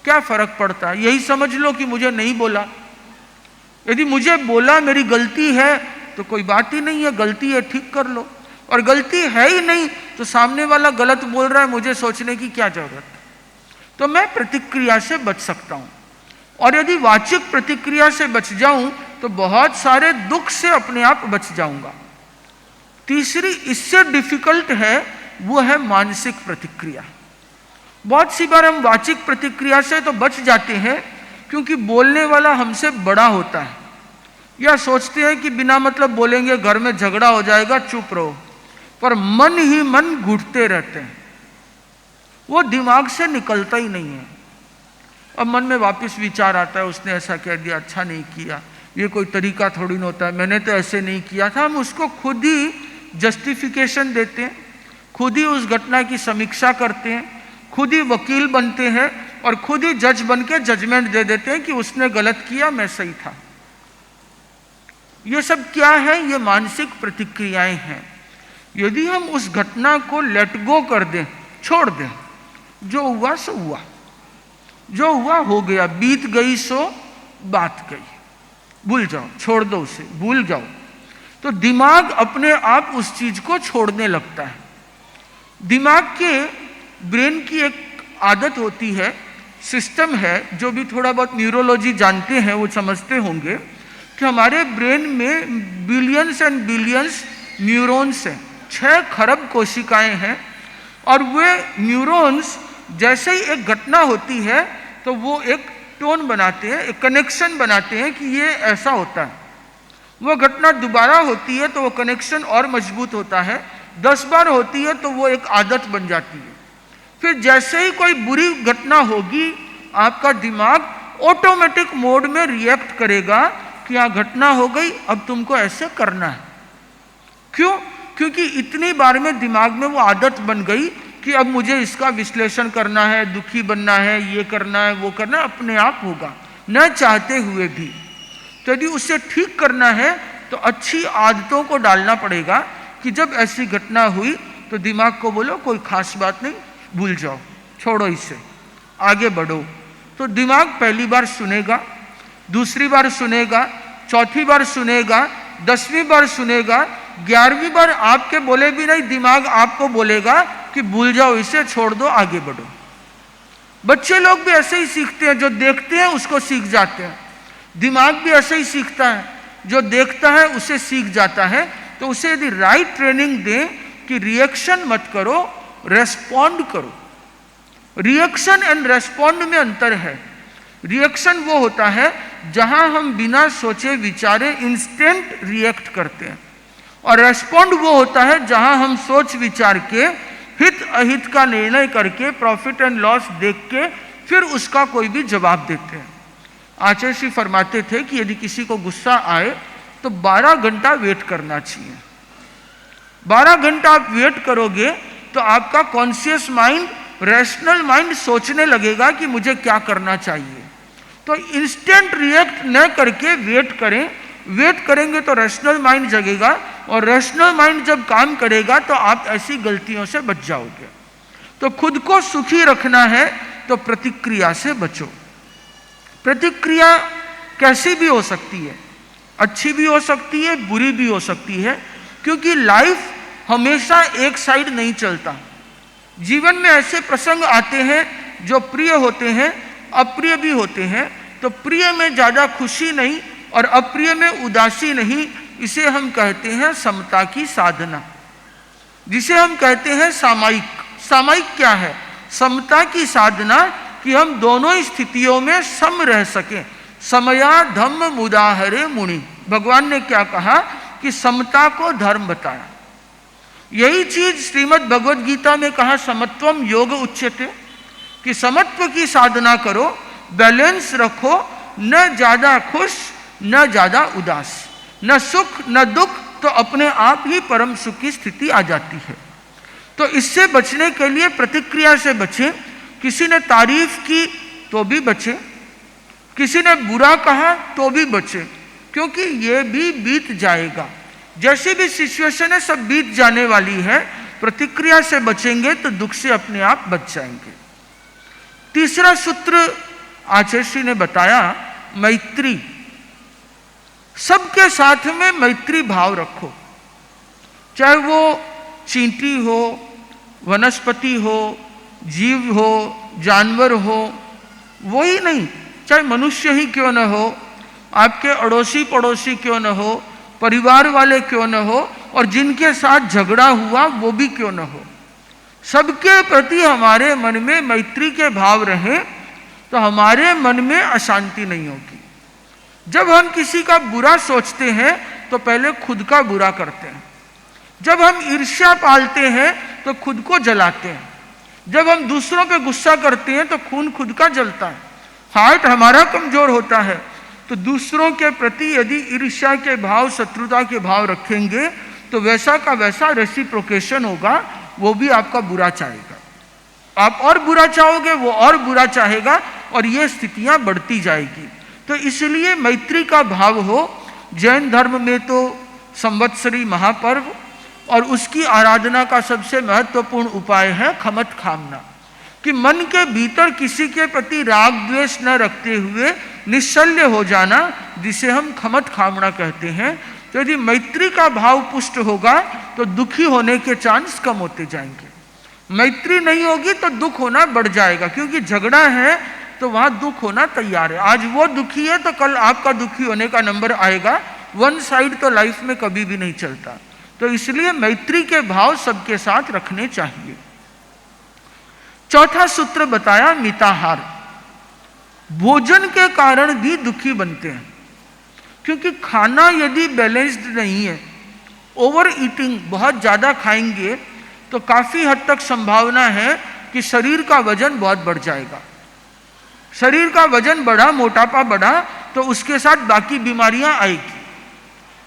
क्या फर्क पड़ता है, यही समझ लो कि मुझे नहीं बोला। यदि मुझे बोला मेरी गलती है तो कोई बात ही नहीं है, गलती है ठीक कर लो, और गलती है ही नहीं तो सामने वाला गलत बोल रहा है, मुझे सोचने की क्या जरूरत है। तो मैं प्रतिक्रिया से बच सकता हूं, और यदि वाचिक प्रतिक्रिया से बच जाऊं तो बहुत सारे दुख से अपने आप बच जाऊंगा। तीसरी इससे डिफिकल्ट है, वो है मानसिक प्रतिक्रिया। बहुत सी बार हम वाचिक प्रतिक्रिया से तो बच जाते हैं क्योंकि बोलने वाला हमसे बड़ा होता है, या सोचते हैं कि बिना मतलब बोलेंगे घर में झगड़ा हो जाएगा, चुप रहो, पर मन ही मन घुटते रहते हैं, वो दिमाग से निकलता ही नहीं है। अब मन में वापस विचार आता है, उसने ऐसा कह दिया, अच्छा नहीं किया, ये कोई तरीका थोड़ी ना होता है, मैंने तो ऐसे नहीं किया था। हम उसको खुद ही जस्टिफिकेशन देते हैं, खुद ही उस घटना की समीक्षा करते हैं, खुद ही वकील बनते हैं और खुद ही जज बन के जजमेंट दे देते हैं कि उसने गलत किया, मैं सही था। ये सब क्या है? ये मानसिक प्रतिक्रियाएं हैं। यदि हम उस घटना को लेट गो कर दें, छोड़ दें, जो हुआ सो हुआ, जो हुआ हो गया, बीत गई सो बात गई, भूल जाओ, छोड़ दो उसे, भूल जाओ, तो दिमाग अपने आप उस चीज को छोड़ने लगता है। दिमाग के ब्रेन की एक आदत होती है, सिस्टम है, जो भी थोड़ा बहुत न्यूरोलॉजी जानते हैं वो समझते होंगे कि हमारे ब्रेन में बिलियंस एंड बिलियंस न्यूरॉन्स हैं, 6 खरब कोशिकाएं हैं, और वे न्यूरॉन्स जैसे ही एक घटना होती है तो वो एक टोन बनाते हैं, एक कनेक्शन बनाते हैं कि ये ऐसा होता है। वो घटना दोबारा होती है तो वो कनेक्शन और मजबूत होता है, 10 बार होती है तो वो एक आदत बन जाती है। फिर जैसे ही कोई बुरी घटना होगी, आपका दिमाग ऑटोमेटिक मोड में रिएक्ट करेगा कि यहाँ घटना हो गई, अब तुमको ऐसे करना है। क्यों? क्योंकि इतनी बार में दिमाग में वो आदत बन गई कि अब मुझे इसका विश्लेषण करना है, दुखी बनना है, ये करना है, वो करना है, अपने आप होगा, न चाहते हुए भी। तो यदि उसे ठीक करना है तो अच्छी आदतों को डालना पड़ेगा कि जब ऐसी घटना हुई तो दिमाग को बोलो कोई खास बात नहीं, भूल जाओ, छोड़ो इसे, आगे बढ़ो। तो दिमाग पहली बार सुनेगा, दूसरी बार सुनेगा, चौथी बार सुनेगा, 10वीं बार सुनेगा, 11वीं बार आपके बोले भी नहीं, दिमाग आपको बोलेगा कि भूल जाओ इसे, छोड़ दो, आगे बढ़ो। बच्चे लोग भी ऐसे ही सीखते हैं, जो देखते हैं उसको सीख जाते हैं। दिमाग भी ऐसे ही सीखता है, जो देखता है उसे सीख जाता है। तो उसे यदि राइट ट्रेनिंग दें कि रिएक्शन मत करो, रेस्पॉन्ड करो। रिएक्शन एंड रेस्पॉन्ड में अंतर है। रिएक्शन वो होता है जहां हम बिना सोचे विचारे इंस्टेंट रिएक्ट करते हैं, और रेस्पॉन्ड वो होता है जहां हम सोच विचार के हित अहित का निर्णय करके, प्रॉफिट एंड लॉस देख के फिर उसका कोई भी जवाब देते हैं। आचार्य श्री फरमाते थे कि यदि किसी को गुस्सा आए तो 12 घंटा वेट करना चाहिए। 12 घंटा आप वेट करोगे तो आपका कॉन्शियस माइंड, रैशनल माइंड सोचने लगेगा कि मुझे क्या करना चाहिए। तो इंस्टेंट रिएक्ट न करके वेट करें। वेट करेंगे तो रैशनल माइंड जगेगा, और रैशनल माइंड जब काम करेगा तो आप ऐसी गलतियों से बच जाओगे। तो खुद को सुखी रखना है तो प्रतिक्रिया से बचो। प्रतिक्रिया कैसी भी हो सकती है, अच्छी भी हो सकती है, बुरी भी हो सकती है, क्योंकि लाइफ हमेशा एक साइड नहीं चलता। जीवन में ऐसे प्रसंग आते हैं जो प्रिय होते हैं, अप्रिय भी होते हैं। तो प्रिय में ज़्यादा खुशी नहीं और अप्रिय में उदासी नहीं, इसे हम कहते हैं समता की साधना, जिसे हम कहते हैं सामायिक। सामायिक क्या है? समता की साधना, कि हम दोनों स्थितियों में सम रह सकें। समया धम्म मुदाहरे मुनि, भगवान ने क्या कहा कि समता को धर्म बताया। यही चीज श्रीमद् भगवद गीता में कहा, समत्वम योग उच्यते, कि समत्व की साधना करो, बैलेंस रखो, न ज्यादा खुश न ज्यादा उदास, न सुख न दुख, तो अपने आप ही परम सुख की स्थिति आ जाती है। तो इससे बचने के लिए प्रतिक्रिया से बचें। किसी ने तारीफ की तो भी बचे, किसी ने बुरा कहा तो भी बचे, क्योंकि ये भी बीत जाएगा। जैसी भी सिचुएशन है सब बीत जाने वाली है। प्रतिक्रिया से बचेंगे तो दुख से अपने आप बच जाएंगे। तीसरा सूत्र आचार्य ने बताया, मैत्री। सबके साथ में मैत्री भाव रखो, चाहे वो चींटी हो, वनस्पति हो, जीव हो, जानवर हो, वो ही नहीं, चाहे मनुष्य ही क्यों न हो, आपके अड़ोसी पड़ोसी क्यों न हो, परिवार वाले क्यों न हो, और जिनके साथ झगड़ा हुआ वो भी क्यों न हो, सबके प्रति हमारे मन में मैत्री के भाव रहे तो हमारे मन में अशांति नहीं होगी। जब हम किसी का बुरा सोचते हैं तो पहले खुद का बुरा करते हैं। जब हम ईर्ष्या पालते हैं तो खुद को जलाते हैं। जब हम दूसरों पे गुस्सा करते हैं तो खून खुद का जलता है, हार्ट हमारा कमजोर होता है। तो दूसरों के प्रति यदि ईर्ष्या के भाव, शत्रुता के भाव रखेंगे तो वैसा का वैसा रेसिप्रोकेशन होगा, वो भी आपका बुरा चाहेगा। आप और बुरा चाहोगे, वो और बुरा चाहेगा, और ये स्थितियां बढ़ती जाएगी। तो इसलिए मैत्री का भाव हो। जैन धर्म में तो संवत्सरी महापर्व और उसकी आराधना का सबसे महत्वपूर्ण उपाय है खमत खामना, कि मन के भीतर किसी के प्रति राग द्वेष न रखते हुए निश्चल्य हो जाना, जिसे हम खमत खामना कहते हैं। तो यदि मैत्री का भाव पुष्ट होगा तो दुखी होने के चांस कम होते जाएंगे। मैत्री नहीं होगी तो दुख होना बढ़ जाएगा, क्योंकि झगड़ा है तो वहां दुख होना तैयार है। आज वो दुखी है तो कल आपका दुखी होने का नंबर आएगा। वन साइड तो लाइफ में कभी भी नहीं चलता। तो इसलिए मैत्री के भाव सबके साथ रखने चाहिए। चौथा सूत्र बताया मिताहार। भोजन के कारण भी दुखी बनते हैं, क्योंकि खाना यदि बैलेंस्ड नहीं है, ओवर ईटिंग, बहुत ज्यादा खाएंगे तो काफी हद तक संभावना है कि शरीर का वजन बहुत बढ़ जाएगा। शरीर का वजन बढ़ा, मोटापा बढ़ा, तो उसके साथ बाकी बीमारियां आएगी।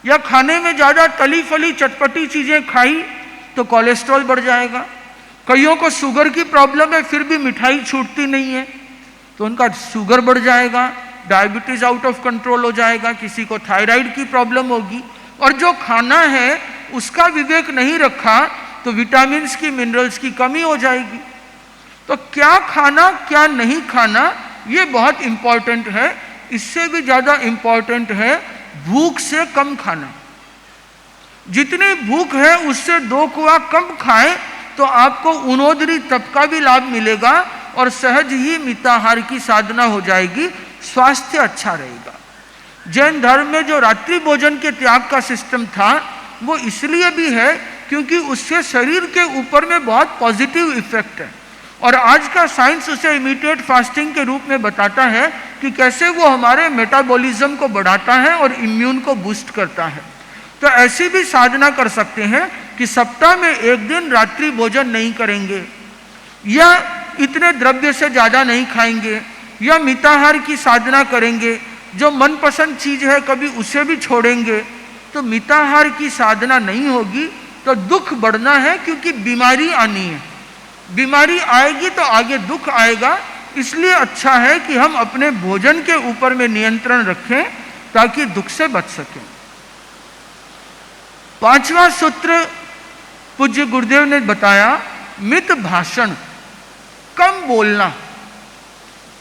या खाने में ज्यादा तली फली चटपटी चीजें खाई तो कोलेस्ट्रॉल बढ़ जाएगा। कईयों को शुगर की प्रॉब्लम है, फिर भी मिठाई छूटती नहीं है तो उनका शुगर बढ़ जाएगा, डायबिटीज आउट ऑफ कंट्रोल हो जाएगा, किसी को थायराइड की प्रॉब्लम होगी। और जो खाना है उसका विवेक नहीं रखा तो विटामिन्स की, मिनरल्स की कमी हो जाएगी। तो क्या खाना क्या नहीं खाना, ये बहुत इंपॉर्टेंट है। इससे भी ज्यादा इंपॉर्टेंट है भूख से कम खाना। जितनी भूख है उससे 2 कुआ कम खाएं तो आपको उनोदरी तप का भी लाभ मिलेगा और सहज ही मिताहार की साधना हो जाएगी, स्वास्थ्य अच्छा रहेगा। जैन धर्म में जो रात्रि भोजन के त्याग का सिस्टम था वो इसलिए भी है क्योंकि उससे शरीर के ऊपर में बहुत पॉजिटिव इफेक्ट है। और आज का साइंस उसे इमीडिएट फास्टिंग के रूप में बताता है कि कैसे वो हमारे मेटाबॉलिज्म को बढ़ाता है और इम्यून को बूस्ट करता है। तो ऐसी भी साधना कर सकते हैं कि सप्ताह में 1 दिन रात्रि भोजन नहीं करेंगे, या इतने द्रव्य से ज़्यादा नहीं खाएंगे, या मिताहार की साधना करेंगे। जो मनपसंद चीज़ है कभी उसे भी छोड़ेंगे। तो मिताहार की साधना नहीं होगी तो दुख बढ़ना है, क्योंकि बीमारी आनी है। बीमारी आएगी तो आगे दुख आएगा। इसलिए अच्छा है कि हम अपने भोजन के ऊपर में नियंत्रण रखें ताकि दुख से बच सकें। 5वां सूत्र पूज्य गुरुदेव ने बताया, मित भाषण, कम बोलना।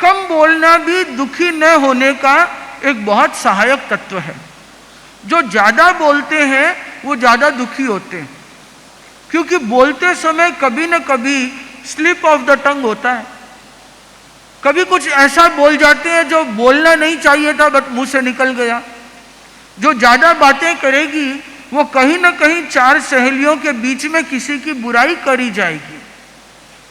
कम बोलना भी दुखी न होने का एक बहुत सहायक तत्व है। जो ज्यादा बोलते हैं वो ज्यादा दुखी होते हैं, क्योंकि बोलते समय कभी न कभी स्लिप ऑफ द टंग होता है। कभी कुछ ऐसा बोल जाते हैं जो बोलना नहीं चाहिए था बट मुंह से निकल गया। जो ज्यादा बातें करेगी वो कहीं न कहीं 4 सहेलियों के बीच में किसी की बुराई करी जाएगी।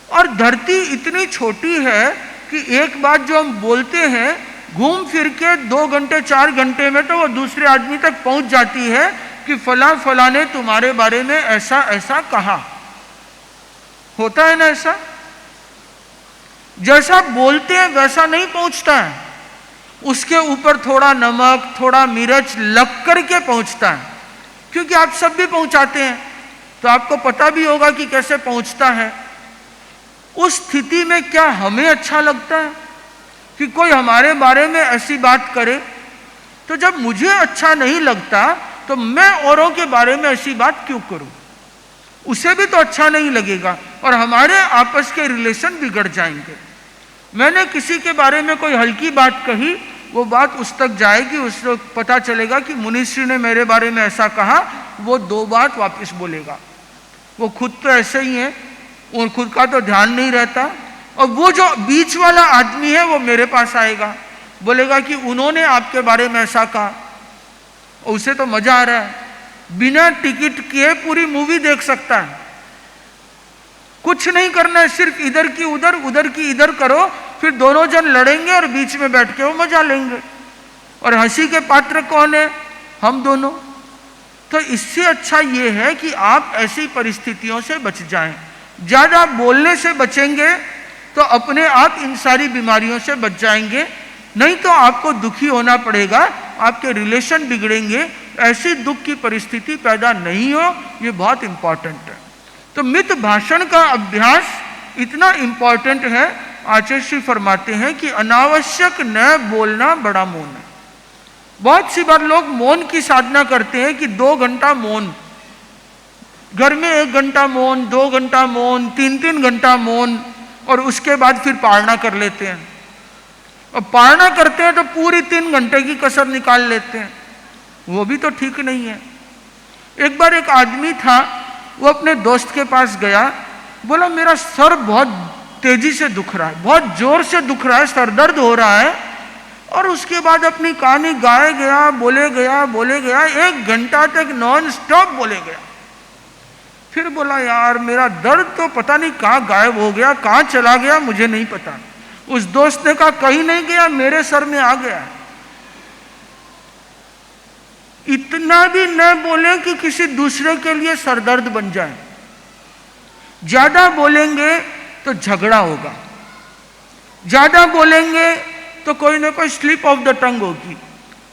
और धरती इतनी छोटी है कि एक बात जो हम बोलते हैं घूम फिर के 2 घंटे 4 घंटे में तो वो दूसरे आदमी तक पहुंच जाती है कि फला फला ने तुम्हारे बारे में ऐसा ऐसा कहा। होता है ना ऐसा? जैसा बोलते हैं वैसा नहीं पहुंचता है, उसके ऊपर थोड़ा नमक, थोड़ा मिर्च लग करके पहुंचता है। क्योंकि आप सब भी पहुंचाते हैं तो आपको पता भी होगा कि कैसे पहुंचता है। उस स्थिति में क्या हमें अच्छा लगता है कि कोई हमारे बारे में ऐसी बात करे? तो जब मुझे अच्छा नहीं लगता तो मैं औरों के बारे में ऐसी बात क्यों करूं? उसे भी तो अच्छा नहीं लगेगा और हमारे आपस के रिलेशन बिगड़ जाएंगे। मैंने किसी के बारे में कोई हल्की बात कही, वो बात उस तक जाएगी, उसको पता चलेगा कि मुनिश्री ने मेरे बारे में ऐसा कहा, वो 2 बात वापस बोलेगा। वो खुद तो ऐसे ही है और खुद का तो ध्यान नहीं रहता, और वो जो बीच वाला आदमी है वो मेरे पास आएगा, बोलेगा कि उन्होंने आपके बारे में ऐसा कहा। उसे तो मजा आ रहा है, बिना टिकट किए पूरी मूवी देख सकता है, कुछ नहीं करना है, सिर्फ इधर की उधर उधर की इधर करो, फिर दोनों जन लड़ेंगे और बीच में बैठ के वो मजा लेंगे। और हंसी के पात्र कौन है? हम दोनों। तो इससे अच्छा ये है कि आप ऐसी परिस्थितियों से बच जाएं। ज्यादा बोलने से बचेंगे तो अपने आप इन सारी बीमारियों से बच जाएंगे, नहीं तो आपको दुखी होना पड़ेगा, आपके रिलेशन बिगड़ेंगे। ऐसी दुख की परिस्थिति पैदा नहीं हो, ये बहुत इंपॉर्टेंट है। तो मित भाषण का अभ्यास इतना इंपॉर्टेंट है। आचार्य श्री फरमाते हैं कि अनावश्यक न बोलना बड़ा मौन है। बहुत सी बार लोग मौन की साधना करते हैं कि 2 घंटा मौन, घर में 1 घंटा मौन, 2 घंटा मौन, 3-3 घंटा मौन, और उसके बाद फिर पारणा कर लेते हैं। और पारणा करते हैं तो पूरी 3 घंटे की कसर निकाल लेते हैं, वो भी तो ठीक नहीं है। एक बार एक आदमी था, वो अपने दोस्त के पास गया, बोला मेरा सर बहुत तेजी से दुख रहा है, बहुत जोर से दुख रहा है, सर दर्द हो रहा है। और उसके बाद अपनी कहानी गाए गया, बोले गया 1 घंटा तक नॉन स्टॉप बोले गया। फिर बोला यार मेरा दर्द तो पता नहीं कहाँ गायब हो गया, कहाँ चला गया, मुझे नहीं पता। उस दोस्त ने कहा कहीं नहीं गया, मेरे सर में आ गया। इतना भी न बोले कि किसी दूसरे के लिए सरदर्द बन जाए। ज्यादा बोलेंगे तो झगड़ा होगा, ज्यादा बोलेंगे तो कोई ना कोई स्लिप ऑफ द टंग होगी।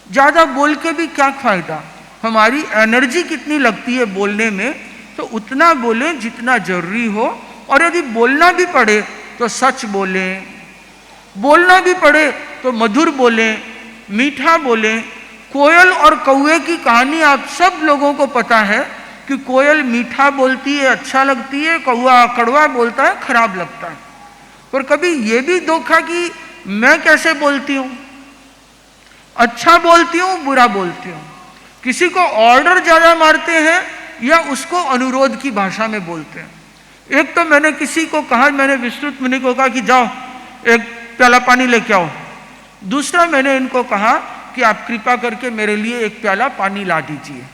ज्यादा बोल के भी क्या फायदा? हमारी एनर्जी कितनी लगती है बोलने में, तो उतना बोले जितना जरूरी हो। और यदि बोलना भी पड़े तो सच बोले, बोलना भी पड़े तो मधुर बोले, मीठा बोले। कोयल और कौवे की कहानी आप सब लोगों को पता है कि कोयल मीठा बोलती है, अच्छा लगती है, कौवा कड़वा बोलता है, खराब लगता है। पर कभी ये भी देखा कि मैं कैसे बोलती हूं? अच्छा बोलती हूं, बुरा बोलती हूं। किसी को ऑर्डर ज्यादा मारते हैं या उसको अनुरोध की भाषा में बोलते हैं। एक तो मैंने किसी को कहा, मैंने विस्तृत मुनि को कहा कि जाओ 1 प्याला पानी लेके आओ। दूसरा मैंने इनको कहा कि आप कृपा करके मेरे लिए 1 प्याला पानी ला दीजिए।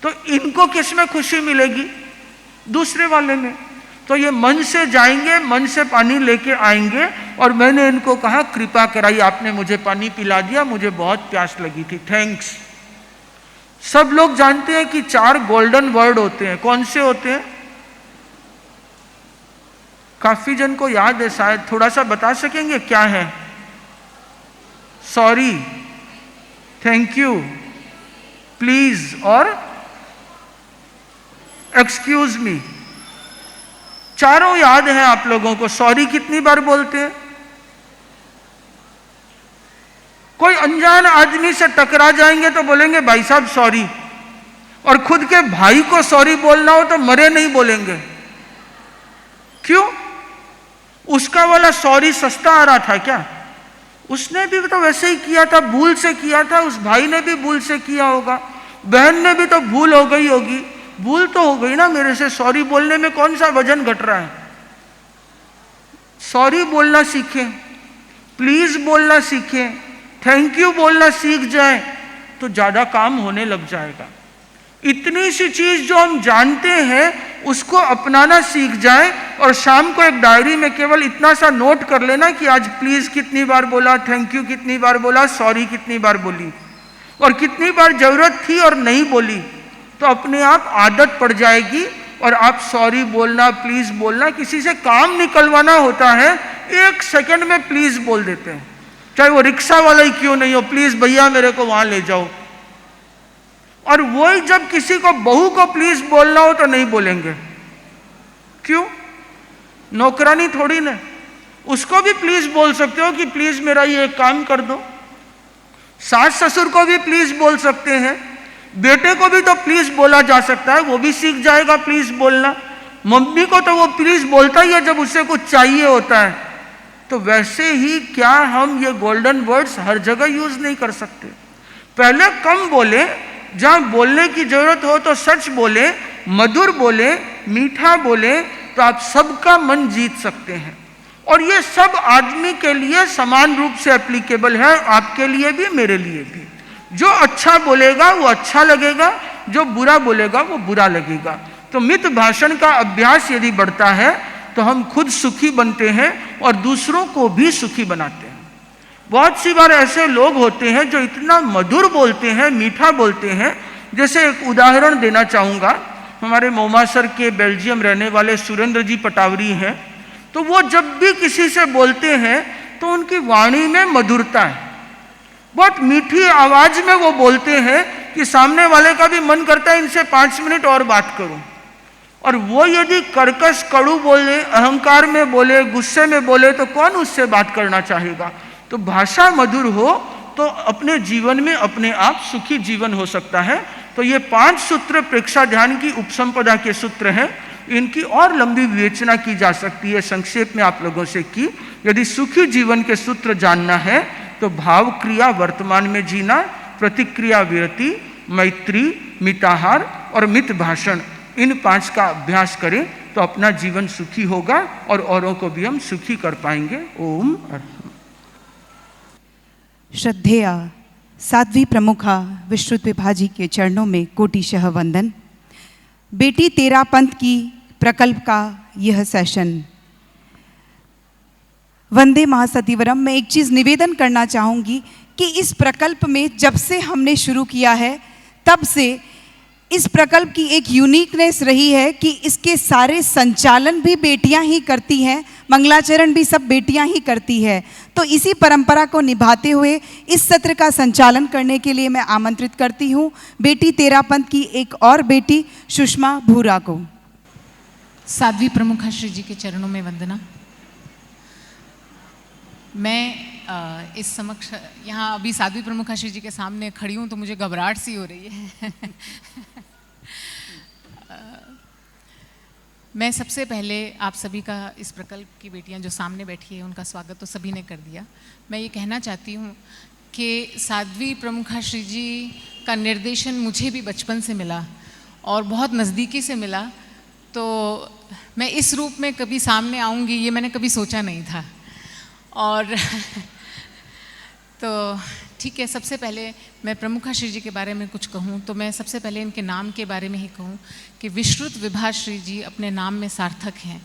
तो इनको किस में खुशी मिलेगी? दूसरे वाले में। तो ये मन से जाएंगे, मन से पानी लेके आएंगे। और मैंने इनको कहा कृपा कराई, आपने मुझे पानी पिला दिया, मुझे बहुत प्यास लगी थी, थैंक्स। सब लोग जानते हैं कि 4 गोल्डन वर्ड होते हैं। कौन से होते हैं? काफी जन को याद है शायद, थोड़ा सा बता सकेंगे क्या है? सॉरी, थैंक यू, प्लीज और एक्सक्यूज मी। चारों याद है आप लोगों को। सॉरी कितनी बार बोलते हैं? कोई अनजान आदमी से टकरा जाएंगे तो बोलेंगे भाई साहब सॉरी, और खुद के भाई को सॉरी बोलना हो तो मरे नहीं बोलेंगे। क्यों? उसका वाला सॉरी सस्ता आ रहा था क्या? उसने भी तो वैसे ही किया था, भूल से किया था, उस भाई ने भी भूल से किया होगा, बहन ने भी तो भूल हो गई होगी। भूल तो हो गई ना मेरे से, सॉरी बोलने में कौन सा वजन घट रहा है? सॉरी बोलना सीखें, प्लीज बोलना सीखें, थैंक यू बोलना सीख जाए तो ज्यादा काम होने लग जाएगा। इतनी सी चीज जो हम जानते हैं उसको अपनाना सीख जाए, और शाम को एक डायरी में केवल इतना सा नोट कर लेना कि आज प्लीज कितनी बार बोला, थैंक यू कितनी बार बोला, सॉरी कितनी बार बोली, और कितनी बार जरूरत थी और नहीं बोली। तो अपने आप आदत पड़ जाएगी और आप सॉरी बोलना, प्लीज बोलना, किसी से काम निकलवाना होता है 1 सेकंड में प्लीज बोल देते हैं, चाहे वो रिक्शा वाला ही क्यों नहीं हो, प्लीज भैया मेरे को वहां ले जाओ। और वही जब किसी को बहू को प्लीज बोलना हो तो नहीं बोलेंगे। क्यों? नौकरानी थोड़ी ना, उसको भी प्लीज बोल सकते हो कि प्लीज मेरा ये काम कर दो। सास ससुर को भी प्लीज बोल सकते हैं, बेटे को भी तो प्लीज बोला जा सकता है, वो भी सीख जाएगा प्लीज बोलना। मम्मी को तो वो प्लीज बोलता ही है जब उसे कुछ चाहिए होता है। तो वैसे ही क्या हम ये गोल्डन वर्ड्स हर जगह यूज नहीं कर सकते? पहले कम बोले, जहां बोलने की जरूरत हो तो सच बोले, मधुर बोले, मीठा बोले, तो आप सबका मन जीत सकते हैं। और ये सब आदमी के लिए समान रूप से एप्लीकेबल है, आपके लिए भी मेरे लिए भी। जो अच्छा बोलेगा वो अच्छा लगेगा, जो बुरा बोलेगा वो बुरा लगेगा। तो मित भाषण का अभ्यास यदि बढ़ता है तो हम खुद सुखी बनते हैं और दूसरों को भी सुखी बनाते हैं। बहुत सी बार ऐसे लोग होते हैं जो इतना मधुर बोलते हैं, मीठा बोलते हैं। जैसे एक उदाहरण देना चाहूँगा, हमारे मौमासर के बेल्जियम रहने वाले सुरेंद्र जी पटावरी हैं। तो वो जब भी किसी से बोलते हैं तो उनकी वाणी में मधुरता है, बहुत मीठी आवाज में वो बोलते हैं कि सामने वाले का भी मन करता है इनसे 5 मिनट और बात करूं। और वो यदि कर्कश कड़ू बोले, अहंकार में बोले, गुस्से में बोले तो कौन उससे बात करना चाहेगा? तो भाषा मधुर हो तो अपने जीवन में अपने आप सुखी जीवन हो सकता है। तो ये 5 सूत्र प्रेक्षा ध्यान की उपसंपदा के सूत्र हैं। इनकी और लंबी विवेचना की जा सकती है, संक्षेप में आप लोगों से की। यदि सुखी जीवन के सूत्र जानना है तो भाव क्रिया वर्तमान में जीना, प्रतिक्रिया विरति, मैत्री, मिताहार और मित भाषण, इन 5 का अभ्यास करें तो अपना जीवन सुखी होगा और औरों को भी हम सुखी कर पाएंगे। ओम अर्हम्। श्रद्धेय साध्वी प्रमुखा विश्रुत विभा जी के चरणों में कोटिशः वंदन। बेटी तेरा पंथ की प्रकल्प का यह सेशन वंदे महासतीवरम। मैं एक चीज़ निवेदन करना चाहूँगी कि इस प्रकल्प में जब से हमने शुरू किया है तब से इस प्रकल्प की एक यूनिकनेस रही है कि इसके सारे संचालन भी बेटियां ही करती हैं, मंगलाचरण भी सब बेटियां ही करती है। तो इसी परंपरा को निभाते हुए इस सत्र का संचालन करने के लिए मैं आमंत्रित करती हूँ बेटी तेरा पंथ की एक और बेटी सुषमा भूरा को। साध्वी प्रमुखा श्री जी के चरणों में वंदना। मैं इस समक्ष यहाँ अभी साध्वी प्रमुखा श्री जी के सामने खड़ी हूँ तो मुझे घबराहट सी हो रही है। मैं सबसे पहले आप सभी का, इस प्रकल्प की बेटियां जो सामने बैठी है उनका स्वागत तो सभी ने कर दिया। मैं ये कहना चाहती हूँ कि साध्वी प्रमुखा श्री जी का निर्देशन मुझे भी बचपन से मिला और बहुत नज़दीकी से मिला। तो मैं इस रूप में कभी सामने आऊँगी ये मैंने कभी सोचा नहीं था। और तो ठीक है, सबसे पहले मैं प्रमुखा श्री जी के बारे में कुछ कहूँ तो मैं सबसे पहले इनके नाम के बारे में ही कहूँ कि विश्रुत विभा श्री जी अपने नाम में सार्थक हैं,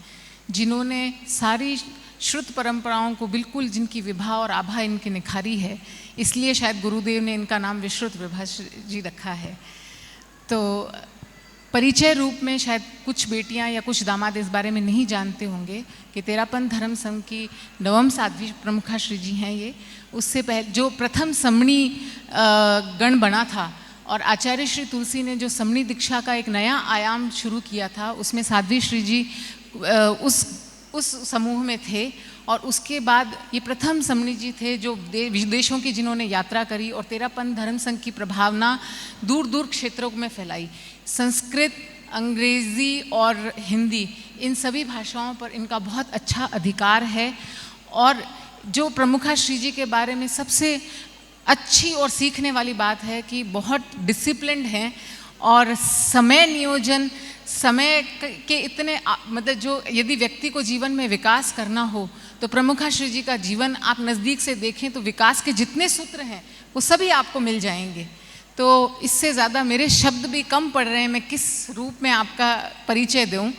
जिन्होंने सारी श्रुत परंपराओं को बिल्कुल, जिनकी विभा और आभा इनकी निखारी है, इसलिए शायद गुरुदेव ने इनका नाम विश्रुत विभा श्री जी रखा है। तो परिचय रूप में शायद कुछ बेटियां या कुछ दामाद इस बारे में नहीं जानते होंगे कि तेरापंथ धर्म संघ की नवम साध्वी प्रमुखा श्री जी हैं। ये उससे पहले जो प्रथम समणी गण बना था और आचार्य श्री तुलसी ने जो समणी दीक्षा का एक नया आयाम शुरू किया था, उसमें साध्वी श्री जी उस समूह में थे। और उसके बाद ये प्रथम समणी जी थे जो विदेशों की जिन्होंने यात्रा करी और तेरापंथ धर्म संघ की प्रभावना दूर दूर क्षेत्रों में फैलाई। संस्कृत, अंग्रेज़ी और हिंदी, इन सभी भाषाओं पर इनका बहुत अच्छा अधिकार है। और जो प्रमुखा श्री जी के बारे में सबसे अच्छी और सीखने वाली बात है कि बहुत डिसिप्लिन्ड हैं और समय नियोजन, समय के इतने मतलब जो यदि व्यक्ति को जीवन में विकास करना हो तो प्रमुखा श्री जी का जीवन आप नज़दीक से देखें तो विकास के जितने सूत्र हैं वो सभी आपको मिल जाएंगे। तो इससे ज़्यादा मेरे शब्द भी कम पड़ रहे हैं, मैं किस रूप में आपका परिचय दूं।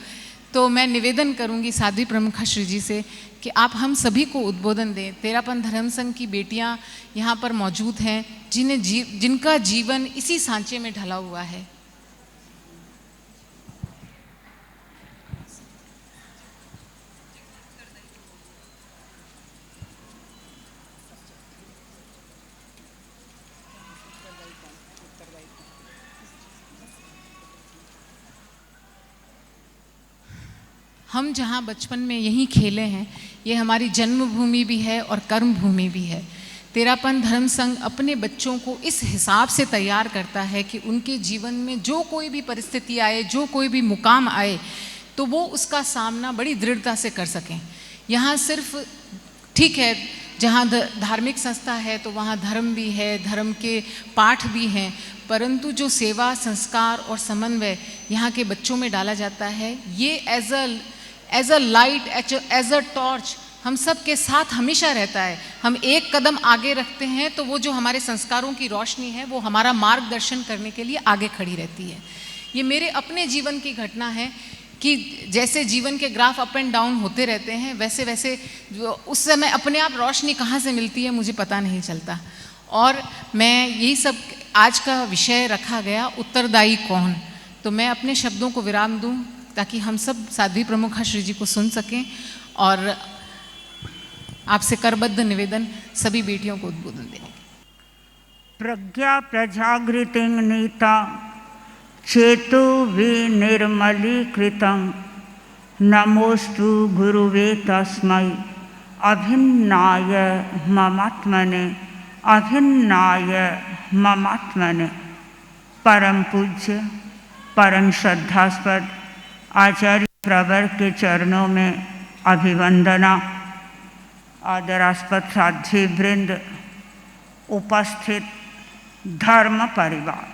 तो मैं निवेदन करूंगी साध्वी प्रमुखा श्री जी से कि आप हम सभी को उद्बोधन दें। तेरापंथ धर्म संघ की बेटियां यहाँ पर मौजूद हैं जिनका जीवन इसी सांचे में ढला हुआ है। हम जहाँ बचपन में यहीं खेले हैं, ये हमारी जन्मभूमि भी है और कर्म भूमि भी है। तेरापन धर्म संघ अपने बच्चों को इस हिसाब से तैयार करता है कि उनके जीवन में जो कोई भी परिस्थिति आए, जो कोई भी मुकाम आए, तो वो उसका सामना बड़ी दृढ़ता से कर सकें। यहाँ सिर्फ ठीक है, जहाँ धार्मिक संस्था है तो वहाँ धर्म भी है, धर्म के पाठ भी हैं, परंतु जो सेवा, संस्कार और समन्वय यहाँ के बच्चों में डाला जाता है, ये as a light, as a torch हम सब के साथ हमेशा रहता है। हम एक कदम आगे रखते हैं तो वो जो हमारे संस्कारों की रोशनी है वो हमारा मार्गदर्शन करने के लिए आगे खड़ी रहती है। ये मेरे अपने जीवन की घटना है कि जैसे जीवन के ग्राफ अप एंड डाउन होते रहते हैं, वैसे वैसे उस समय अपने आप रोशनी कहाँ से मिलती है मुझे पता नहीं चलता। और मैं यही सब, आज का विषय रखा गया उत्तरदायी कौन, तो मैं अपने शब्दों को विराम दूं ताकि हम सब साध्वी प्रमुखा श्री जी को सुन सकें। और आपसे करबद्ध निवेदन सभी बेटियों को उद्बोधन देने की। प्रज्ञा प्रजागृतिं नीता चेतो विनिर्मलीकृतं नमोस्तु गुरुवे तस्मै अभिन्नाय ममात्मने अभिन्नाय ममात्मने। परम पूज्य परम श्रद्धास्पद आचार्य प्रवर के चरणों में अभिवंदना। आदरास्पद साध्वी वृंद, उपस्थित धर्म परिवार,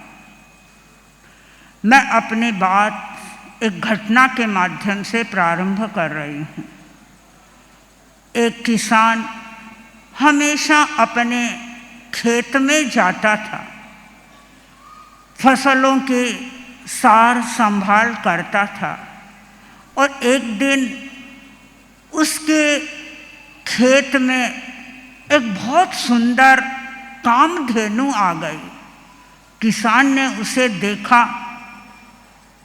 मैं अपनी बात एक घटना के माध्यम से प्रारंभ कर रही हूँ। एक किसान हमेशा अपने खेत में जाता था, फसलों की सार संभाल करता था, और एक दिन उसके खेत में एक बहुत सुंदर कामधेनु आ गई। किसान ने उसे देखा,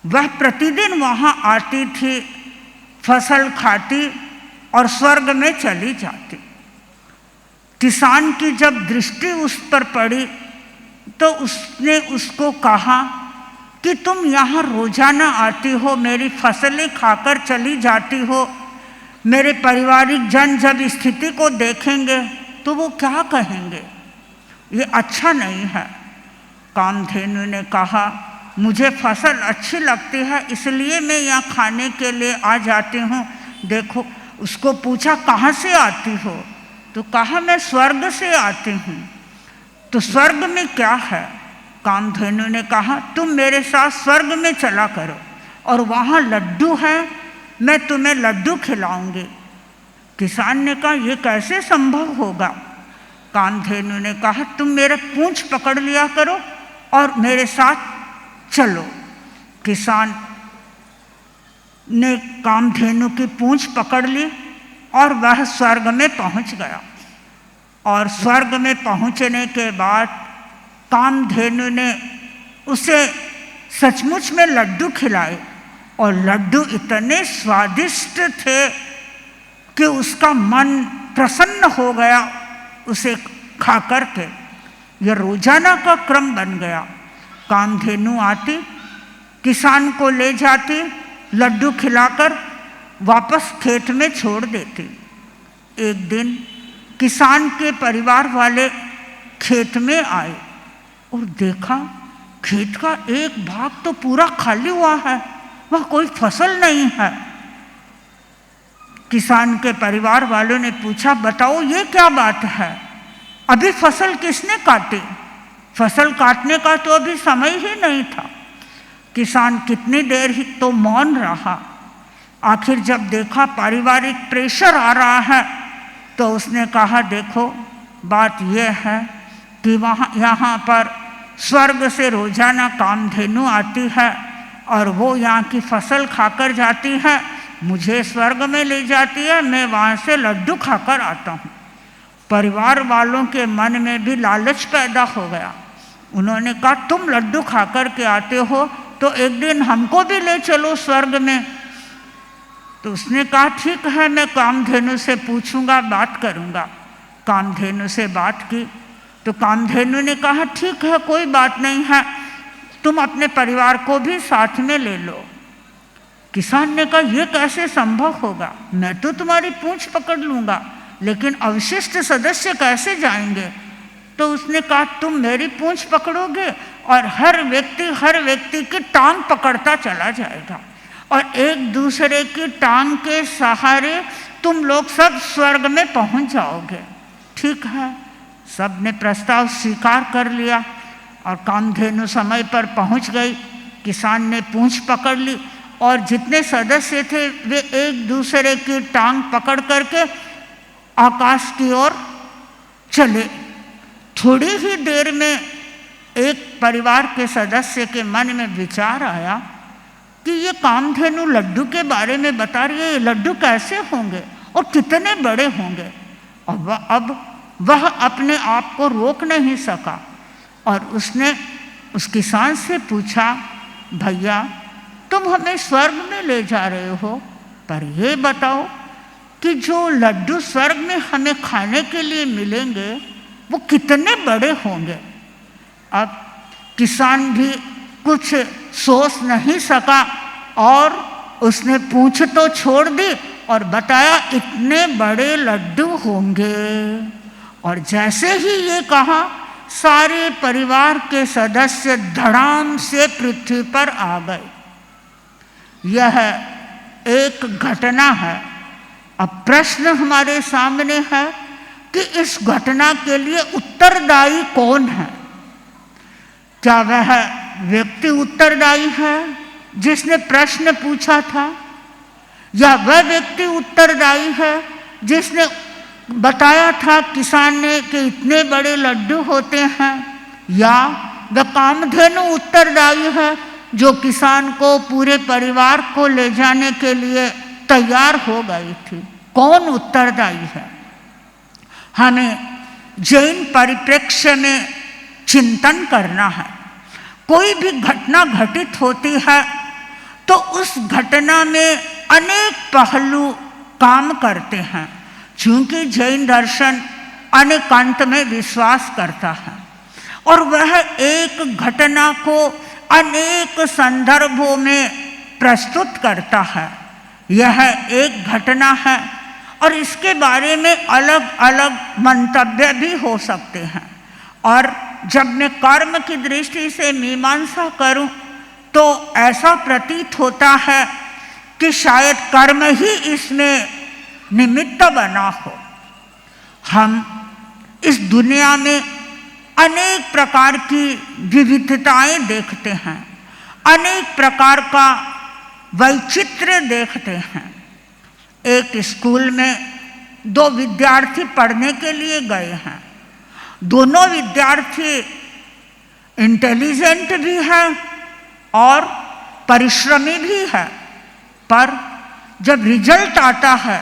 वह प्रतिदिन वहाँ आती थी, फसल खाती और स्वर्ग में चली जाती। किसान की जब दृष्टि उस पर पड़ी तो उसने उसको कहा कि तुम यहाँ रोजाना आती हो, मेरी फसलें खाकर चली जाती हो, मेरे पारिवारिक जन जब स्थिति को देखेंगे तो वो क्या कहेंगे, ये अच्छा नहीं है। कामधेनु ने कहा, मुझे फसल अच्छी लगती है इसलिए मैं यहाँ खाने के लिए आ जाती हूँ। देखो, उसको पूछा कहाँ से आती हो, तो कहा मैं स्वर्ग से आती हूँ। तो स्वर्ग में क्या है? कामधेनु ने कहा, तुम मेरे साथ स्वर्ग में चला करो और वहाँ लड्डू है, मैं तुम्हें लड्डू खिलाऊंगी। किसान ने कहा, यह कैसे संभव होगा? कामधेनु ने कहा, तुम मेरा पूंछ पकड़ लिया करो और मेरे साथ चलो। किसान ने कामधेनु की पूंछ पकड़ ली और वह स्वर्ग में पहुंच गया। और स्वर्ग में पहुंचने के बाद कामधेनु ने उसे सचमुच में लड्डू खिलाए, और लड्डू इतने स्वादिष्ट थे कि उसका मन प्रसन्न हो गया उसे खा कर के। यह रोजाना का क्रम बन गया। कामधेनु आती, किसान को ले जाती, लड्डू खिलाकर वापस खेत में छोड़ देती। एक दिन किसान के परिवार वाले खेत में आए और देखा खेत का एक भाग तो पूरा खाली हुआ है, वह कोई फसल नहीं है। किसान के परिवार वालों ने पूछा, बताओ ये क्या बात है, अभी फसल किसने काटी? फसल काटने का तो अभी समय ही नहीं था। किसान कितनी देर ही तो मौन रहा। आखिर जब देखा पारिवारिक प्रेशर आ रहा है तो उसने कहा, देखो बात यह है कि यहाँ पर स्वर्ग से रोजाना कामधेनु आती है और वो यहाँ की फसल खाकर जाती है, मुझे स्वर्ग में ले जाती है, मैं वहाँ से लड्डू खाकर आता हूँ। परिवार वालों के मन में भी लालच पैदा हो गया। उन्होंने कहा, तुम लड्डू खाकर के आते हो तो एक दिन हमको भी ले चलो स्वर्ग में। तो उसने कहा, ठीक है, मैं कामधेनु से पूछूंगा, बात करूंगा। कामधेनु से बात की तो कामधेनु ने कहा, ठीक है, कोई बात नहीं है, तुम अपने परिवार को भी साथ में ले लो। किसान ने कहा, यह कैसे संभव होगा, मैं तो तुम्हारी पूंछ पकड़ लूंगा। लेकिन अवशिष्ट सदस्य कैसे जाएंगे? तो उसने कहा तुम मेरी पूंछ पकड़ोगे और हर व्यक्ति की टांग पकड़ता चला जाएगा और एक दूसरे की टांग के सहारे तुम लोग सब स्वर्ग में पहुंच जाओगे। ठीक है, सब ने प्रस्ताव स्वीकार कर लिया और कामधेनु समय पर पहुंच गई। किसान ने पूंछ पकड़ ली और जितने सदस्य थे वे एक दूसरे की टांग पकड़ करके आकाश की ओर चले। थोड़ी ही देर में एक परिवार के सदस्य के मन में विचार आया कि ये कामधेनु लड्डू के बारे में बता रही है, ये लड्डू कैसे होंगे और कितने बड़े होंगे। अब वह अपने आप को रोक नहीं सका और उसने उस किसान से पूछा, भैया तुम हमें स्वर्ग में ले जा रहे हो, पर ये बताओ कि जो लड्डू स्वर्ग में हमें खाने के लिए मिलेंगे वो कितने बड़े होंगे। अब किसान भी कुछ सोच नहीं सका और उसने पूंछ तो छोड़ दी और बताया इतने बड़े लड्डू होंगे। और जैसे ही ये कहा सारे परिवार के सदस्य धड़ाम से पृथ्वी पर आ गए। यह एक घटना है। अब प्रश्न हमारे सामने है कि इस घटना के लिए उत्तरदायी कौन है? क्या वह व्यक्ति उत्तरदायी है जिसने प्रश्न पूछा था, या वह व्यक्ति उत्तरदायी है जिसने बताया था किसान ने कि इतने बड़े लड्डू होते हैं, या वह कामधेनु उत्तरदायी है जो किसान को पूरे परिवार को ले जाने के लिए तैयार हो गई थी? कौन उत्तरदायी है? हमें जैन परिप्रेक्ष्य में चिंतन करना है। कोई भी घटना घटित होती है तो उस घटना में अनेक पहलू काम करते हैं। चूंकि जैन दर्शन अनेकांत में विश्वास करता है और वह एक घटना को अनेक संदर्भों में प्रस्तुत करता है। यह एक घटना है और इसके बारे में अलग अलग मंतव्य भी हो सकते हैं। और जब मैं कर्म की दृष्टि से मीमांसा करूं तो ऐसा प्रतीत होता है कि शायद कर्म ही इसमें निमित्त बना हो। हम इस दुनिया में अनेक प्रकार की विविधताएं देखते हैं, अनेक प्रकार का वैचित्र्य देखते हैं। एक स्कूल में दो विद्यार्थी पढ़ने के लिए गए हैं। दोनों विद्यार्थी इंटेलिजेंट भी हैं और परिश्रमी भी है, पर जब रिजल्ट आता है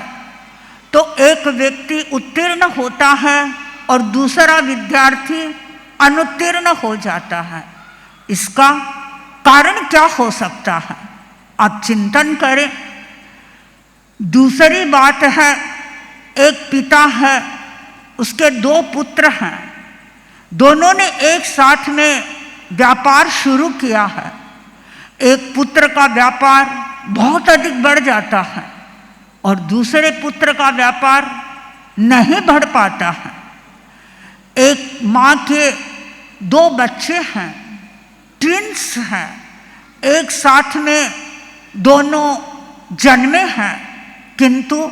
तो एक व्यक्ति उत्तीर्ण होता है और दूसरा विद्यार्थी अनुत्तीर्ण हो जाता है। इसका कारण क्या हो सकता है? आप चिंतन करें। दूसरी बात है, एक पिता है, उसके दो पुत्र हैं, दोनों ने एक साथ में व्यापार शुरू किया है। एक पुत्र का व्यापार बहुत अधिक बढ़ जाता है और दूसरे पुत्र का व्यापार नहीं बढ़ पाता है। एक माँ के दो बच्चे हैं, ट्विंस हैं, एक साथ में दोनों जन्मे हैं, किंतु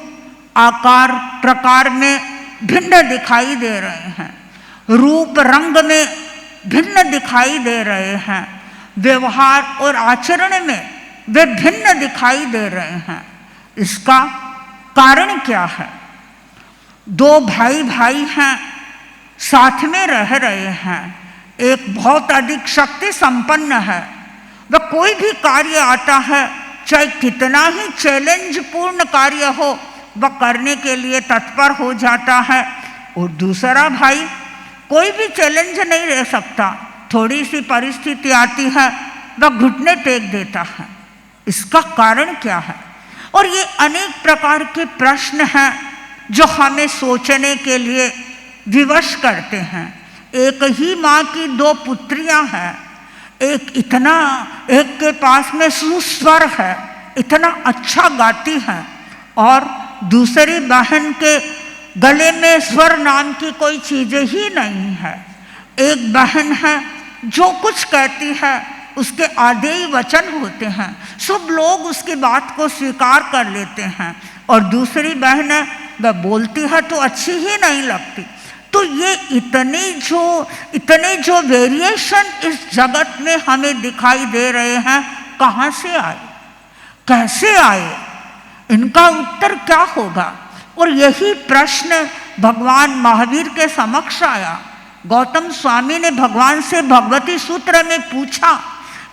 आकार प्रकार में भिन्न दिखाई दे रहे हैं, रूप रंग में भिन्न दिखाई दे रहे हैं, व्यवहार और आचरण में वे भिन्न दिखाई दे रहे हैं। इसका कारण क्या है? दो भाई भाई हैं, साथ में रह रहे हैं। एक बहुत अधिक शक्ति संपन्न है, वह कोई भी कार्य आता है, चाहे कितना ही चैलेंज पूर्ण कार्य हो, वह करने के लिए तत्पर हो जाता है। और दूसरा भाई कोई भी चैलेंज नहीं रह सकता, थोड़ी सी परिस्थिति आती है वह घुटने टेक देता है। इसका कारण क्या है? और ये अनेक प्रकार के प्रश्न हैं जो हमें सोचने के लिए विवश करते हैं। एक ही माँ की दो पुत्रियां हैं, एक के पास में सुस्वर है, इतना अच्छा गाती है, और दूसरी बहन के गले में स्वर नाम की कोई चीज़ ही नहीं है। एक बहन है जो कुछ कहती है उसके आधे ही वचन होते हैं, सब लोग उसकी बात को स्वीकार कर लेते हैं, और दूसरी बहन है वह बोलती है तो अच्छी ही नहीं लगती। तो ये इतने जो वेरिएशन इस जगत में हमें दिखाई दे रहे हैं, कहाँ से आए, कैसे आए, इनका उत्तर क्या होगा? और यही प्रश्न भगवान महावीर के समक्ष आया। गौतम स्वामी ने भगवान से भगवती सूत्र में पूछा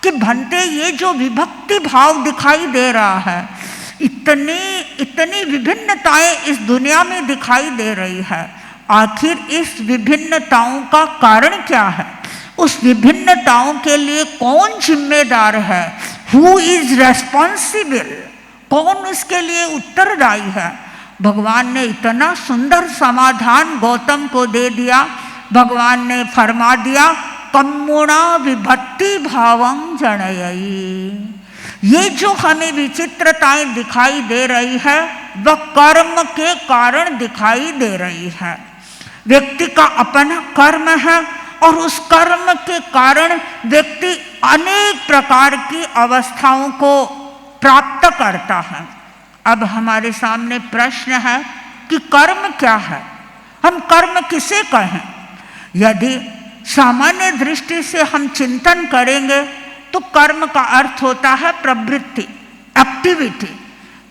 कि भंते ये जो विभक्ति भाव दिखाई दे रहा है, इतनी विभिन्नताएं इस दुनिया में दिखाई दे रही है, आखिर इस विभिन्नताओं का कारण क्या है? उस विभिन्नताओं के लिए कौन जिम्मेदार है? Who is responsible? कौन उसके लिए उत्तरदायी है? भगवान ने इतना सुंदर समाधान गौतम को दे दिया। भगवान ने फरमा दिया, कम्मुणा विभक्ति भावं जनयी। ये जो हमें विचित्रताएं दिखाई दे रही है वह कर्म के कारण दिखाई दे रही है। व्यक्ति का अपना कर्म है और उस कर्म के कारण व्यक्ति अनेक प्रकार की अवस्थाओं को प्राप्त करता है। अब हमारे सामने प्रश्न है कि कर्म क्या है, हम कर्म किसे कहें? यदि सामान्य दृष्टि से हम चिंतन करेंगे तो कर्म का अर्थ होता है प्रवृत्ति, एक्टिविटी।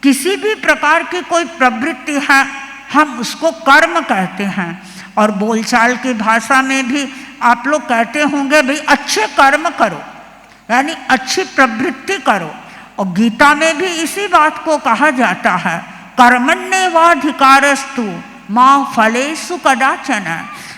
किसी भी प्रकार की कोई प्रवृत्ति है हम उसको कर्म कहते हैं। और बोलचाल की भाषा में भी आप लोग कहते होंगे भाई अच्छे कर्म करो, यानी अच्छी प्रवृत्ति करो। और गीता में भी इसी बात को कहा जाता है, कर्मण्येवाधिकारस्तु मां फलेषु कदाचन।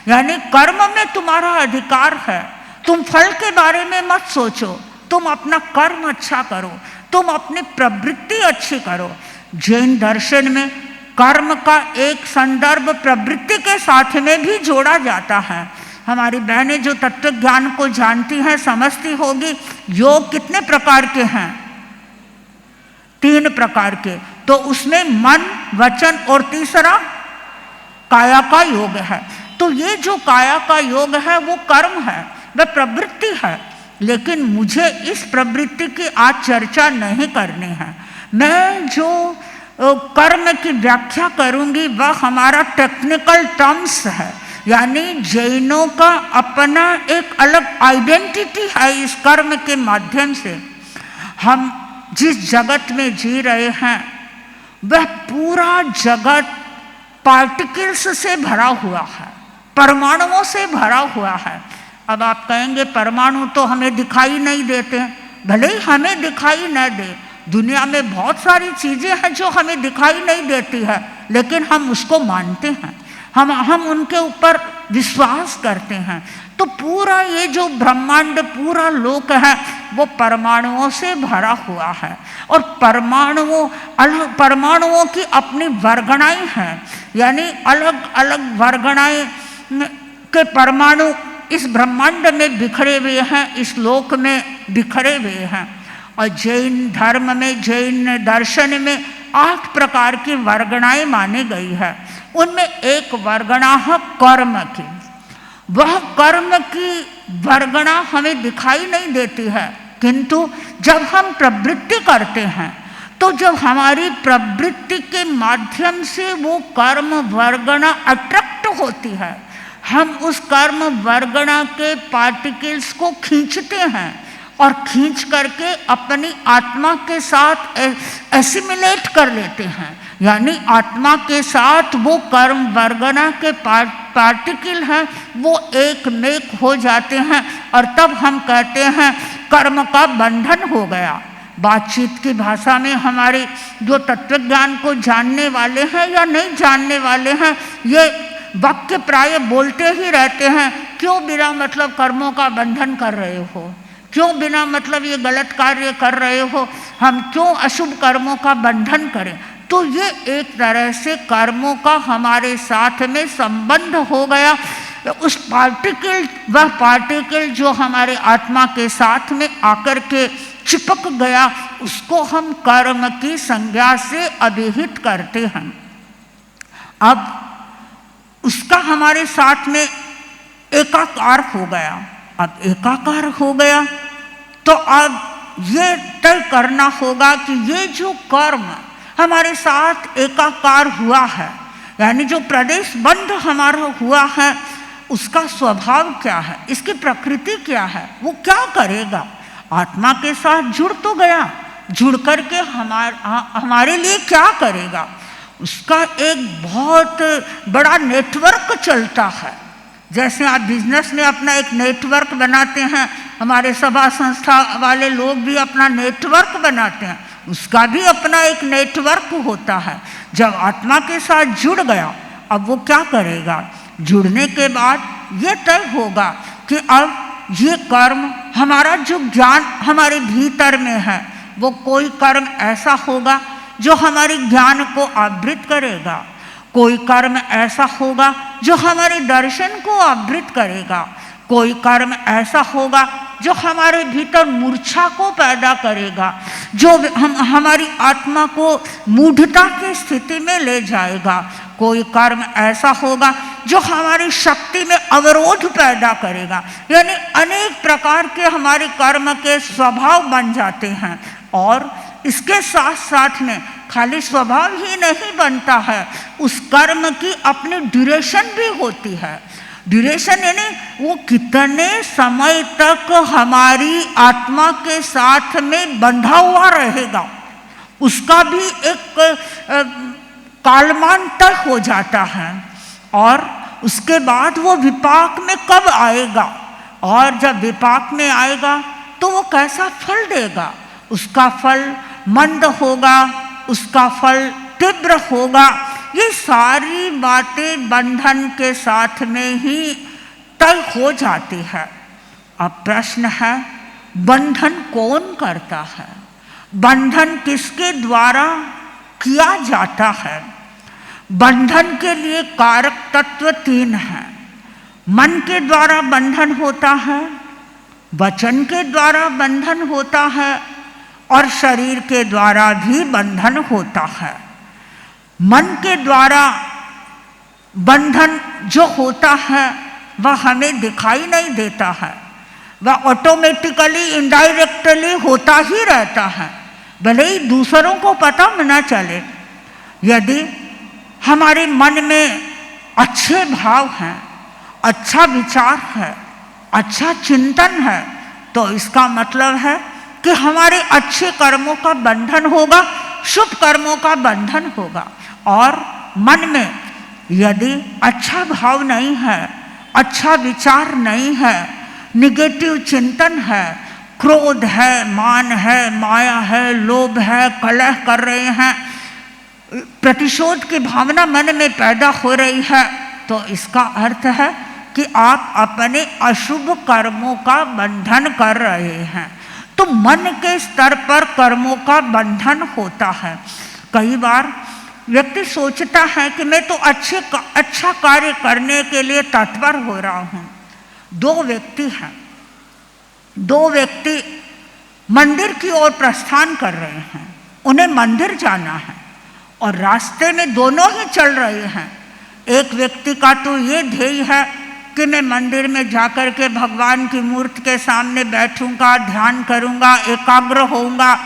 यानी कर्म में तुम्हारा अधिकार है, तुम फल के बारे में मत सोचो, तुम अपना कर्म अच्छा करो, तुम अपनी प्रवृत्ति अच्छी करो। जैन दर्शन में कर्म का एक संदर्भ प्रवृत्ति के साथ में भी जोड़ा जाता है। हमारी बहनें जो तत्व ज्ञान को जानती हैं समझती होगी, योग कितने प्रकार के हैं? 3 प्रकार के। तो उसमें मन, वचन और तीसरा काया का योग है। तो ये जो काया का योग है वो कर्म है, वह प्रवृत्ति है। लेकिन मुझे इस प्रवृत्ति की आज चर्चा नहीं करनी है। मैं जो कर्म की व्याख्या करूंगी वह हमारा टेक्निकल टर्म्स है, यानी जैनों का अपना एक अलग आइडेंटिटी है। इस कर्म के माध्यम से हम जिस जगत में जी रहे हैं वह पूरा जगत पार्टिकल्स से भरा हुआ है, परमाणुओं से भरा हुआ है। अब आप कहेंगे परमाणु तो हमें दिखाई नहीं देते, भले ही हमें दिखाई न दे, दुनिया में बहुत सारी चीज़ें हैं जो हमें दिखाई नहीं देती है, लेकिन हम उसको मानते हैं, हम उनके ऊपर विश्वास करते हैं। तो पूरा ये जो ब्रह्मांड, पूरा लोक है वो परमाणुओं से भरा हुआ है। और परमाणुओं की अपनी वर्गणाएं हैं, यानी अलग अलग वर्गणाएं के परमाणु इस ब्रह्मांड में बिखरे हुए हैं, इस लोक में बिखरे हुए हैं। और जैन धर्म में, जैन दर्शन में 8 प्रकार की वर्गणाएं मानी गई है। उनमें एक वर्गणा है कर्म की। वह कर्म की वर्गणा हमें दिखाई नहीं देती है, किंतु जब हम प्रवृत्ति करते हैं तो जब हमारी प्रवृत्ति के माध्यम से वो कर्म वर्गणा अट्रैक्ट होती है, हम उस कर्म वर्गणा के पार्टिकल्स को खींचते हैं और खींच करके अपनी आत्मा के साथ एसिमिलेट कर लेते हैं। यानी आत्मा के साथ वो कर्म वर्गणा के पार्टिकल हैं वो एक मेक हो जाते हैं, और तब हम कहते हैं कर्म का बंधन हो गया। बातचीत की भाषा में हमारे जो तत्वज्ञान को जानने वाले हैं या नहीं जानने वाले हैं, ये वाक्य प्राय बोलते ही रहते हैं, क्यों बिना मतलब कर्मों का बंधन कर रहे हो, क्यों बिना मतलब ये गलत कार्य कर रहे हो, हम क्यों अशुभ कर्मों का बंधन करें। तो ये एक तरह से कर्मों का हमारे साथ में संबंध हो गया। उस वह पार्टिकल जो हमारे आत्मा के साथ में आकर के चिपक गया, उसको हम कर्म की संज्ञा से अभिहित करते हैं। अब उसका हमारे साथ में एकाकार हो गया। अब एकाकार हो गया तो अब ये तय करना होगा कि ये जो कर्म हमारे साथ एकाकार हुआ है, यानी जो प्रदेश बंध हमारा हुआ है, उसका स्वभाव क्या है, इसकी प्रकृति क्या है, वो क्या करेगा। आत्मा के साथ जुड़ तो गया, जुड़ करके हमारे लिए क्या करेगा, उसका एक बहुत बड़ा नेटवर्क चलता है। जैसे आप बिजनेस में अपना एक नेटवर्क बनाते हैं, हमारे सभा संस्था वाले लोग भी अपना नेटवर्क बनाते हैं, उसका भी अपना एक नेटवर्क होता है। जब आत्मा के साथ जुड़ गया, अब वो क्या करेगा, जुड़ने के बाद ये तय होगा कि अब ये कर्म, हमारा जो ज्ञान हमारे भीतर में है, वो कोई कर्म ऐसा होगा जो हमारे ज्ञान को आवृत करेगा, कोई कर्म ऐसा होगा जो हमारे दर्शन को आवृत करेगा, कोई कर्म ऐसा होगा जो हमारे भीतर मूर्छा को पैदा करेगा, जो हमारी आत्मा को मूढ़ता की स्थिति में ले जाएगा, कोई कर्म ऐसा होगा जो हमारी शक्ति में अवरोध पैदा करेगा। यानी अनेक प्रकार के हमारे कर्म के स्वभाव बन जाते हैं। और इसके साथ साथ में खाली स्वभाव ही नहीं बनता है, उस कर्म की अपनी ड्यूरेशन भी होती है। ड्यूरेशन यानी वो कितने समय तक हमारी आत्मा के साथ में बंधा हुआ रहेगा, उसका भी एक कालमान तय हो जाता है। और उसके बाद वो विपाक में कब आएगा, और जब विपाक में आएगा तो वो कैसा फल देगा, उसका फल मंद होगा, उसका फल तीव्र होगा, ये सारी बातें बंधन के साथ में ही तय हो जाती है। अब प्रश्न है, बंधन कौन करता है, बंधन किसके द्वारा किया जाता है। बंधन के लिए कारक तत्व 3 हैं। मन के द्वारा बंधन होता है, वचन के द्वारा बंधन होता है, और शरीर के द्वारा भी बंधन होता है। मन के द्वारा बंधन जो होता है वह हमें दिखाई नहीं देता है, वह ऑटोमेटिकली इनडायरेक्टली होता ही रहता है, भले ही दूसरों को पता न चले। यदि हमारे मन में अच्छे भाव हैं, अच्छा विचार है, अच्छा चिंतन है, तो इसका मतलब है कि हमारे अच्छे कर्मों का बंधन होगा, शुभ कर्मों का बंधन होगा। और मन में यदि अच्छा भाव नहीं है, अच्छा विचार नहीं है, निगेटिव चिंतन है, क्रोध है, मान है, माया है, लोभ है, कलह कर रहे हैं, प्रतिशोध की भावना मन में पैदा हो रही है, तो इसका अर्थ है कि आप अपने अशुभ कर्मों का बंधन कर रहे हैं। तो मन के स्तर पर कर्मों का बंधन होता है। कई बार व्यक्ति सोचता है कि मैं तो अच्छा कार्य करने के लिए तत्पर हो रहा हूँ। 2 व्यक्ति हैं, 2 व्यक्ति मंदिर की ओर प्रस्थान कर रहे हैं, उन्हें मंदिर जाना है और रास्ते में दोनों ही चल रहे हैं। एक व्यक्ति का तो ये ध्येय है कि मैं मंदिर में जाकर के भगवान की मूर्ति के सामने बैठूंगा, ध्यान करूंगा, एकाग्र होऊंगा,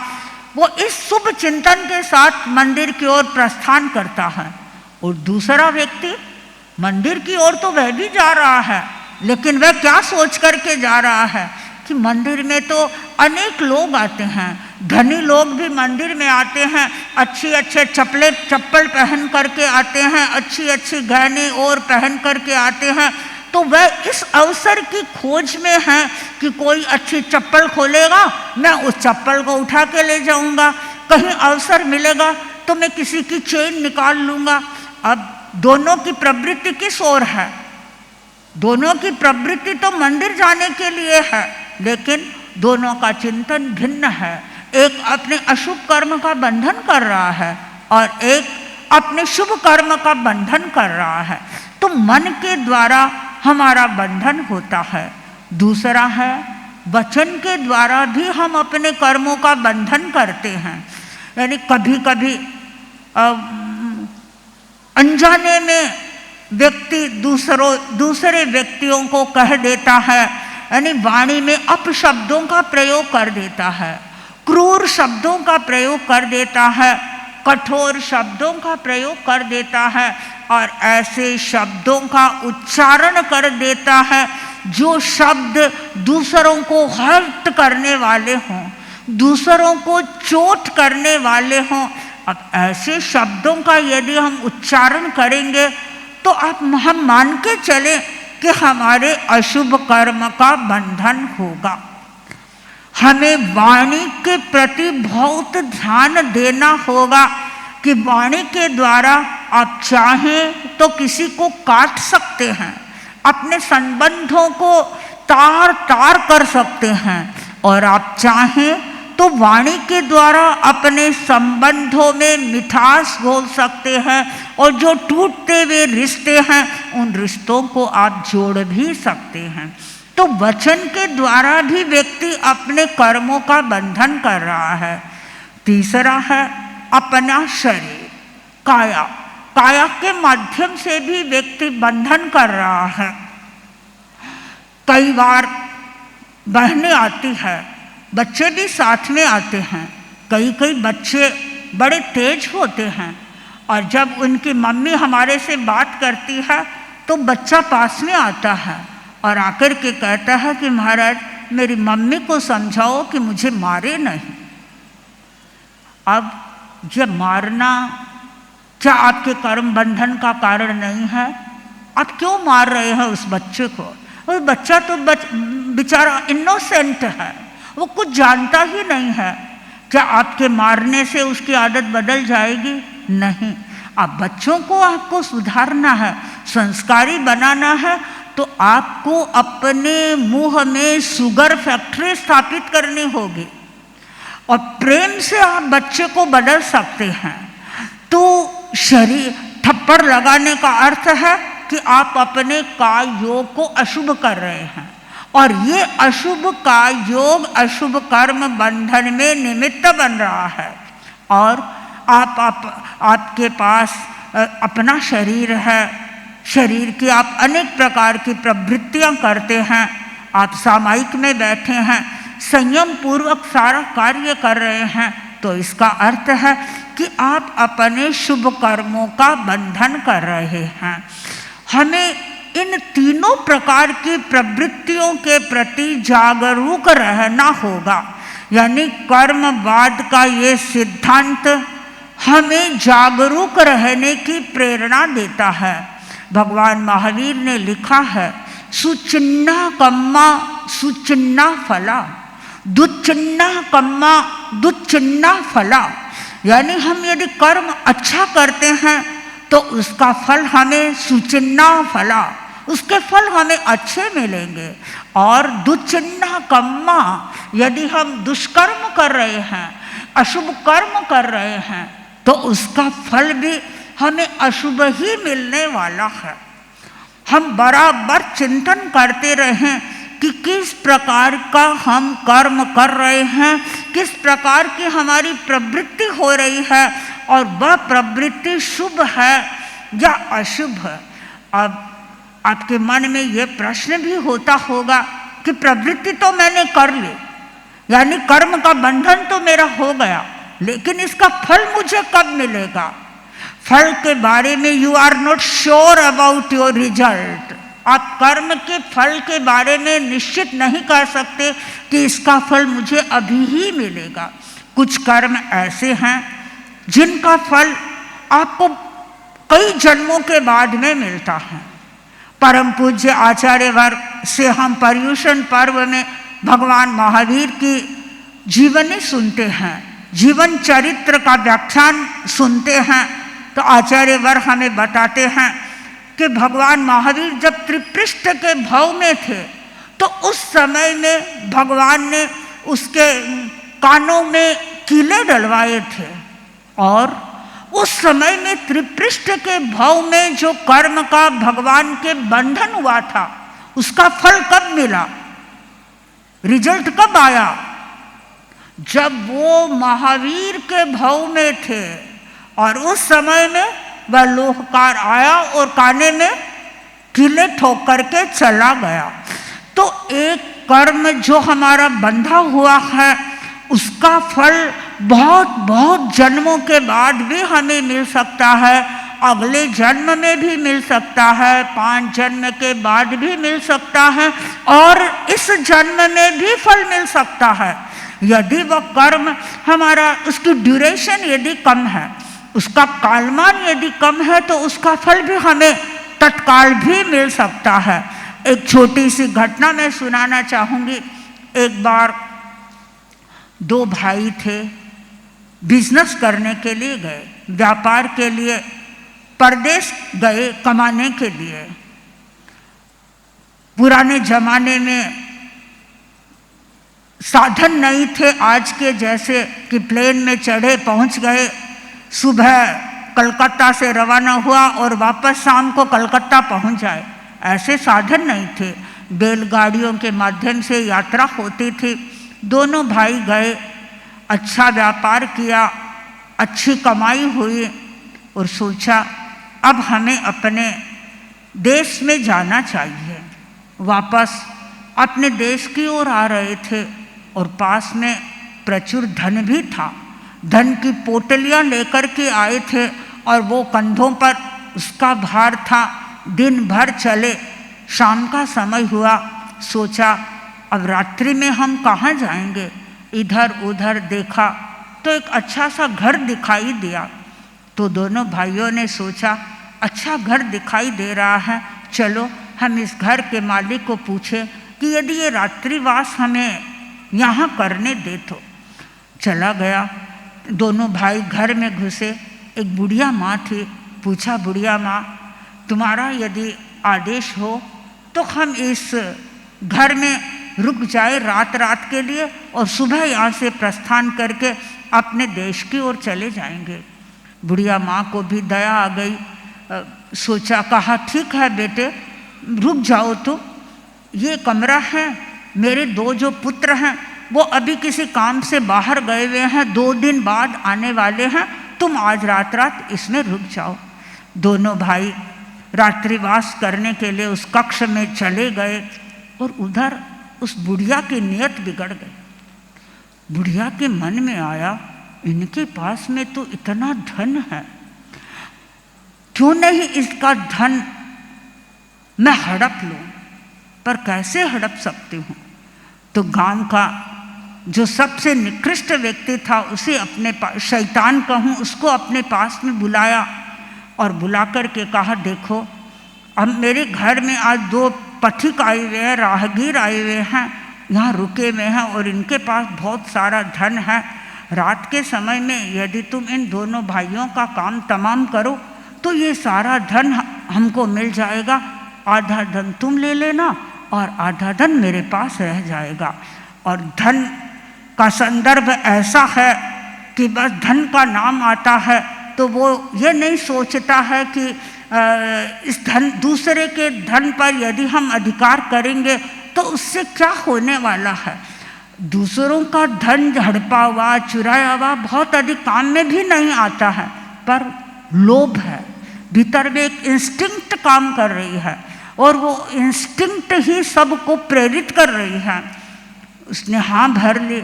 वो इस शुभ चिंतन के साथ मंदिर की ओर प्रस्थान करता है। और दूसरा व्यक्ति मंदिर की ओर तो वह भी जा रहा है, लेकिन वह क्या सोच करके जा रहा है कि मंदिर में तो अनेक लोग आते हैं, धनी लोग भी मंदिर में आते हैं, अच्छे चप्पल पहन करके आते हैं, अच्छी गहने और पहन करके आते हैं। तो वह इस अवसर की खोज में है कि कोई अच्छी चप्पल खोलेगा, मैं उस चप्पल को उठा के ले जाऊंगा, कहीं अवसर मिलेगा तो मैं किसी की चेन निकाल लूंगा। अब दोनों की प्रवृत्ति किस ओर है? दोनों की प्रवृत्ति तो मंदिर जाने के लिए है, लेकिन दोनों का चिंतन भिन्न है। एक अपने अशुभ कर्म का बंधन कर रहा है और एक अपने शुभ कर्म का बंधन कर रहा है। तो मन के द्वारा हमारा बंधन होता है। दूसरा है, वचन के द्वारा भी हम अपने कर्मों का बंधन करते हैं। यानी कभी कभी अनजाने में व्यक्ति दूसरे व्यक्तियों को कह देता है, यानी वाणी में अपशब्दों का प्रयोग कर देता है, क्रूर शब्दों का प्रयोग कर देता है, कठोर शब्दों का प्रयोग कर देता है और ऐसे शब्दों का उच्चारण कर देता है जो शब्द दूसरों को हर्ट करने वाले हों, दूसरों को चोट करने वाले हों। अब ऐसे शब्दों का यदि हम उच्चारण करेंगे तो हम मान के चले कि हमारे अशुभ कर्म का बंधन होगा। हमें वाणी के प्रति बहुत ध्यान देना होगा कि वाणी के द्वारा आप चाहें तो किसी को काट सकते हैं, अपने संबंधों को तार तार कर सकते हैं, और आप चाहें तो वाणी के द्वारा अपने संबंधों में मिठास घोल सकते हैं, और जो टूटते हुए रिश्ते हैं उन रिश्तों को आप जोड़ भी सकते हैं। तो वचन के द्वारा भी व्यक्ति अपने कर्मों का बंधन कर रहा है। तीसरा है अपना शरीर, काया। काया के माध्यम से भी व्यक्ति बंधन कर रहा है। कई बार बहनें आती है, बच्चे भी साथ में आते हैं। कई बच्चे बड़े तेज होते हैं और जब उनकी मम्मी हमारे से बात करती है तो बच्चा पास में आता है और आकर के कहता है कि महाराज मेरी मम्मी को समझाओ कि मुझे मारे नहीं। अब जब मारना क्या आपके कर्म बंधन का कारण नहीं है? आप क्यों मार रहे हैं उस बच्चे को? वो बच्चा तो बेचारा इनोसेंट है, वो कुछ जानता ही नहीं है। क्या आपके मारने से उसकी आदत बदल जाएगी? नहीं। अब बच्चों को आपको सुधारना है, संस्कारी बनाना है, तो आपको अपने मुंह में शुगर फैक्ट्री स्थापित करनी होगी और प्रेम से आप बच्चे को बदल सकते हैं। तो शरीर थप्पड़ लगाने का अर्थ है कि आप अपने काय योग को अशुभ कर रहे हैं और ये अशुभ काय योग अशुभ कर्म बंधन में निमित्त बन रहा है। और आपके पास अपना शरीर है, शरीर की आप अनेक प्रकार की प्रवृत्तियां करते हैं, आप सामायिक में बैठे हैं, संयम पूर्वक सारा कार्य कर रहे हैं, तो इसका अर्थ है कि आप अपने शुभ कर्मों का बंधन कर रहे हैं। हमें इन तीनों प्रकार की प्रवृत्तियों के प्रति जागरूक रहना होगा। यानी कर्मवाद का ये सिद्धांत हमें जागरूक रहने की प्रेरणा देता है। भगवान महावीर ने लिखा है, सुचिन्ना कम्मा सुचिन्ना फला, दुच्चिन्ना कम्मा दुच्चिन्ना फला। यानी हम यदि कर्म अच्छा करते हैं तो उसका फल हमें सुचिन्ना फला, उसके फल हमें अच्छे मिलेंगे। और दुच्चिन्ना कम्मा, यदि हम दुष्कर्म कर रहे हैं, अशुभ कर्म कर रहे हैं, तो उसका फल भी हमें अशुभ ही मिलने वाला है। हम बराबर चिंतन करते रहें कि किस प्रकार का हम कर्म कर रहे हैं, किस प्रकार की हमारी प्रवृत्ति हो रही है और वह प्रवृत्ति शुभ है या अशुभ है। अब आपके मन में यह प्रश्न भी होता होगा कि प्रवृत्ति तो मैंने कर ली, यानी कर्म का बंधन तो मेरा हो गया, लेकिन इसका फल मुझे कब मिलेगा? फल के बारे में you are not sure about your result. आप कर्म के फल के बारे में निश्चित नहीं कर सकते कि इसका फल मुझे अभी ही मिलेगा। कुछ कर्म ऐसे हैं जिनका फल आपको कई जन्मों के बाद में मिलता है। परम पूज्य आचार्य वर्ग से हम पर्युषण पर्व में भगवान महावीर की जीवनी सुनते हैं, जीवन चरित्र का व्याख्यान सुनते हैं, तो आचार्य वर्ग हमें बताते हैं कि भगवान महावीर जब त्रिपृष्ठ के भव में थे तो उस समय में भगवान ने उसके कानों में कीले डलवाए थे, और उस समय में त्रिपृष्ठ के भव में जो कर्म का भगवान के बंधन हुआ था उसका फल कब मिला, रिजल्ट कब आया? जब वो महावीर के भव में थे और उस समय में वह लोहकार आया और काने में किले ठोक करके चला गया। तो एक कर्म जो हमारा बंधा हुआ है उसका फल बहुत बहुत जन्मों के बाद भी हमें मिल सकता है, अगले जन्म में भी मिल सकता है, 5 जन्म के बाद भी मिल सकता है और इस जन्म में भी फल मिल सकता है। यदि वह कर्म हमारा, उसकी ड्यूरेशन यदि कम है, उसका कालमान यदि कम है, तो उसका फल भी हमें तत्काल भी मिल सकता है। एक छोटी सी घटना मैं सुनाना चाहूँगी। एक बार 2 भाई थे, बिजनेस करने के लिए गए, व्यापार के लिए परदेश गए कमाने के लिए। पुराने जमाने में साधन नहीं थे आज के जैसे कि प्लेन में चढ़े पहुंच गए, सुबह कलकत्ता से रवाना हुआ और वापस शाम को कलकत्ता पहुंच जाए, ऐसे साधन नहीं थे। बैलगाड़ियों के माध्यम से यात्रा होती थी। दोनों भाई गए, अच्छा व्यापार किया, अच्छी कमाई हुई और सोचा अब हमें अपने देश में जाना चाहिए। वापस अपने देश की ओर आ रहे थे और पास में प्रचुर धन भी था। धन की पोटलियां लेकर के आए थे और वो कंधों पर उसका भार था। दिन भर चले, शाम का समय हुआ, सोचा अब रात्रि में हम कहाँ जाएंगे। इधर उधर देखा तो एक अच्छा सा घर दिखाई दिया। तो दोनों भाइयों ने सोचा अच्छा घर दिखाई दे रहा है, चलो हम इस घर के मालिक को पूछें कि यदि ये रात्रिवास हमें यहाँ करने दे तो। चला गया, दोनों भाई घर में घुसे। एक बुढ़िया माँ थी। पूछा, बुढ़िया माँ तुम्हारा यदि आदेश हो तो हम इस घर में रुक जाए रात के लिए और सुबह यहाँ से प्रस्थान करके अपने देश की ओर चले जाएंगे। बुढ़िया माँ को भी दया आ गई। सोचा, कहा ठीक है बेटे रुक जाओ तुम, ये कमरा है, मेरे 2 जो पुत्र हैं वो अभी किसी काम से बाहर गए हुए हैं, 2 दिन बाद आने वाले हैं, तुम आज रात इसमें रुक जाओ। दोनों भाई रात्रिवास करने के लिए उस कक्ष में चले गए और उधर उस बुढ़िया की नीयत बिगड़ गई। बुढ़िया के मन में आया इनके पास में तो इतना धन है, क्यों नहीं इसका धन मैं हड़प लूं। पर कैसे हड़प सकती हूँ। तो गांव का जो सबसे निकृष्ट व्यक्ति था उसे अपने पास, शैतान कहूँ उसको, अपने पास में बुलाया और बुला कर के कहा, देखो अब मेरे घर में आज 2 पथिक आए हुए हैं, राहगीर आए हुए हैं, यहाँ रुके हुए हैं और इनके पास बहुत सारा धन है। रात के समय में यदि तुम इन दोनों भाइयों का काम तमाम करो तो ये सारा धन हमको मिल जाएगा। आधा धन तुम ले लेना और आधा धन मेरे पास रह जाएगा। और धन का संदर्भ ऐसा है कि बस धन का नाम आता है तो वो ये नहीं सोचता है कि इस धन, दूसरे के धन पर यदि हम अधिकार करेंगे तो उससे क्या होने वाला है। दूसरों का धन हड़पा हुआ, चुराया हुआ बहुत अधिक काम में भी नहीं आता है, पर लोभ है, भीतर में एक इंस्टिंक्ट काम कर रही है और वो इंस्टिंक्ट ही सबको प्रेरित कर रही है। उसने हाँ भर ली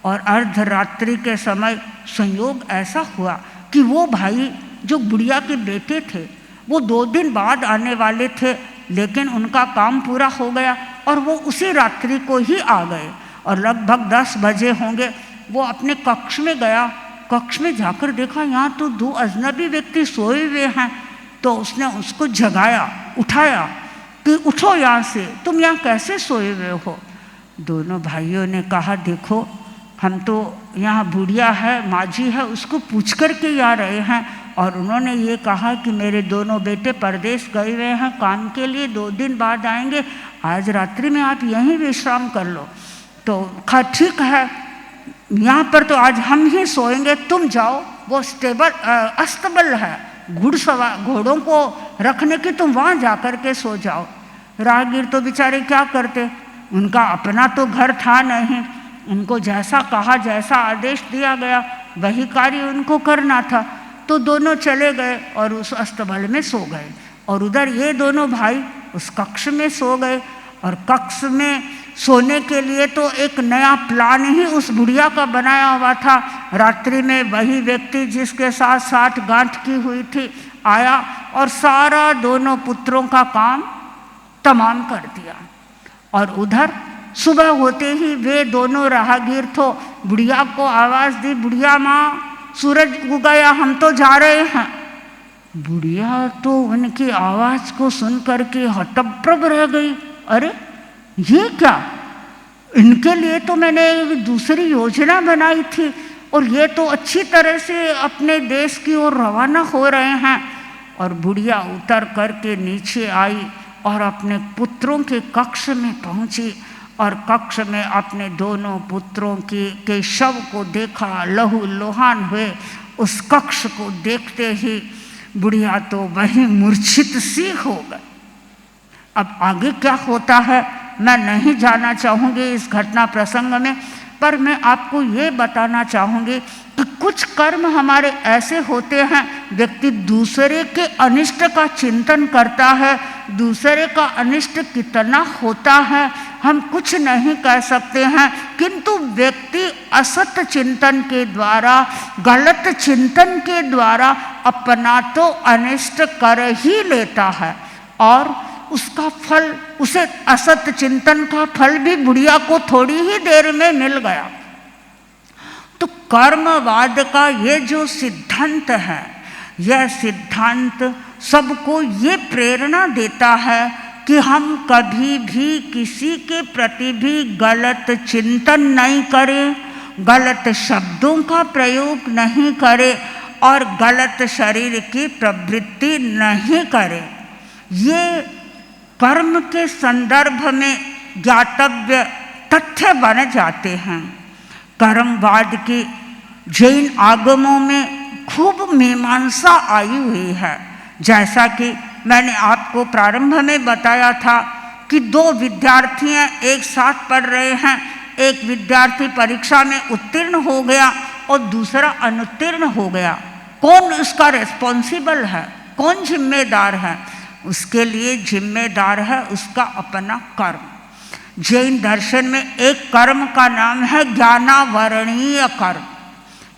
और अर्धरात्रि के समय संयोग ऐसा हुआ कि वो भाई जो बुढ़िया के बेटे थे वो 2 दिन बाद आने वाले थे, लेकिन उनका काम पूरा हो गया और वो उसी रात्रि को ही आ गए। और लगभग 10 बजे होंगे, वो अपने कक्ष में गया। कक्ष में जाकर देखा यहाँ तो 2 अजनबी व्यक्ति सोए हुए हैं। तो उसने उसको जगाया, उठाया कि उठो यहाँ से, तुम यहाँ कैसे सोए हुए हो। दोनों भाइयों ने कहा, देखो हम तो यहाँ बुढ़िया है, माझी है, उसको पूछ कर के यहाँ रहे हैं और उन्होंने ये कहा कि मेरे दोनों बेटे परदेश गए हुए हैं काम के लिए, 2 दिन बाद आएंगे, आज रात्रि में आप यहीं विश्राम कर लो। तो कहा ठीक है, यहाँ पर तो आज हम ही सोएंगे, तुम जाओ, वो स्टेबल अस्तबल है, घोड़ों को रखने की, तुम वहाँ जा कर के सो जाओ। राहगीर तो बेचारे क्या करते, उनका अपना तो घर था नहीं, उनको जैसा कहा, जैसा आदेश दिया गया वही कार्य उनको करना था। तो दोनों चले गए और उस अस्तबल में सो गए, और उधर ये दोनों भाई उस कक्ष में सो गए। और कक्ष में सोने के लिए तो एक नया प्लान ही उस बुढ़िया का बनाया हुआ था। रात्रि में वही व्यक्ति जिसके साथ 60 गांठ की हुई थी आया और सारा दोनों पुत्रों का काम तमाम कर दिया। और उधर सुबह होते ही वे दोनों राहगीर तो बुढ़िया को आवाज़ दी, बुढ़िया माँ सूरज उग गया, हम तो जा रहे हैं। बुढ़िया तो उनकी आवाज़ को सुन करके हतप्रभ रह गई। अरे ये क्या, इनके लिए तो मैंने एक दूसरी योजना बनाई थी और ये तो अच्छी तरह से अपने देश की ओर रवाना हो रहे हैं। और बुढ़िया उतर करके नीचे आई और अपने पुत्रों के कक्ष में पहुंची और कक्ष में अपने दोनों पुत्रों के शव को देखा। लहू लोहान हुए उस कक्ष को देखते ही बुढ़िया तो वही मूर्छित सी हो गई। अब आगे क्या होता है मैं नहीं जाना चाहूँगी इस घटना प्रसंग में, पर मैं आपको ये बताना चाहूँगी कि कुछ कर्म हमारे ऐसे होते हैं, व्यक्ति दूसरे के अनिष्ट का चिंतन करता है, दूसरे का अनिष्ट कितना होता है हम कुछ नहीं कह सकते हैं, किंतु व्यक्ति असत चिंतन के द्वारा, गलत चिंतन के द्वारा अपना तो अनिष्ट कर ही लेता है और उसका फल, उसे असत चिंतन का फल भी बुढ़िया को थोड़ी ही देर में मिल गया। तो कर्मवाद का ये जो सिद्धांत है, यह सिद्धांत सबको ये प्रेरणा देता है कि हम कभी भी किसी के प्रति भी गलत चिंतन नहीं करें, गलत शब्दों का प्रयोग नहीं करें और गलत शरीर की प्रवृत्ति नहीं करें। ये कर्म के संदर्भ में ज्ञातव्य तथ्य बन जाते हैं। कर्मवाद की जैन आगमों में खूब मीमांसा आई हुई है। जैसा कि मैंने आपको प्रारंभ में बताया था कि दो विद्यार्थियां एक साथ पढ़ रहे हैं, एक विद्यार्थी परीक्षा में उत्तीर्ण हो गया और दूसरा अनुत्तीर्ण हो गया। कौन उसका रिस्पॉन्सिबल है, कौन जिम्मेदार है? उसके लिए जिम्मेदार है उसका अपना कर्म। जैन दर्शन में एक कर्म का नाम है ज्ञानावरणीय कर्म,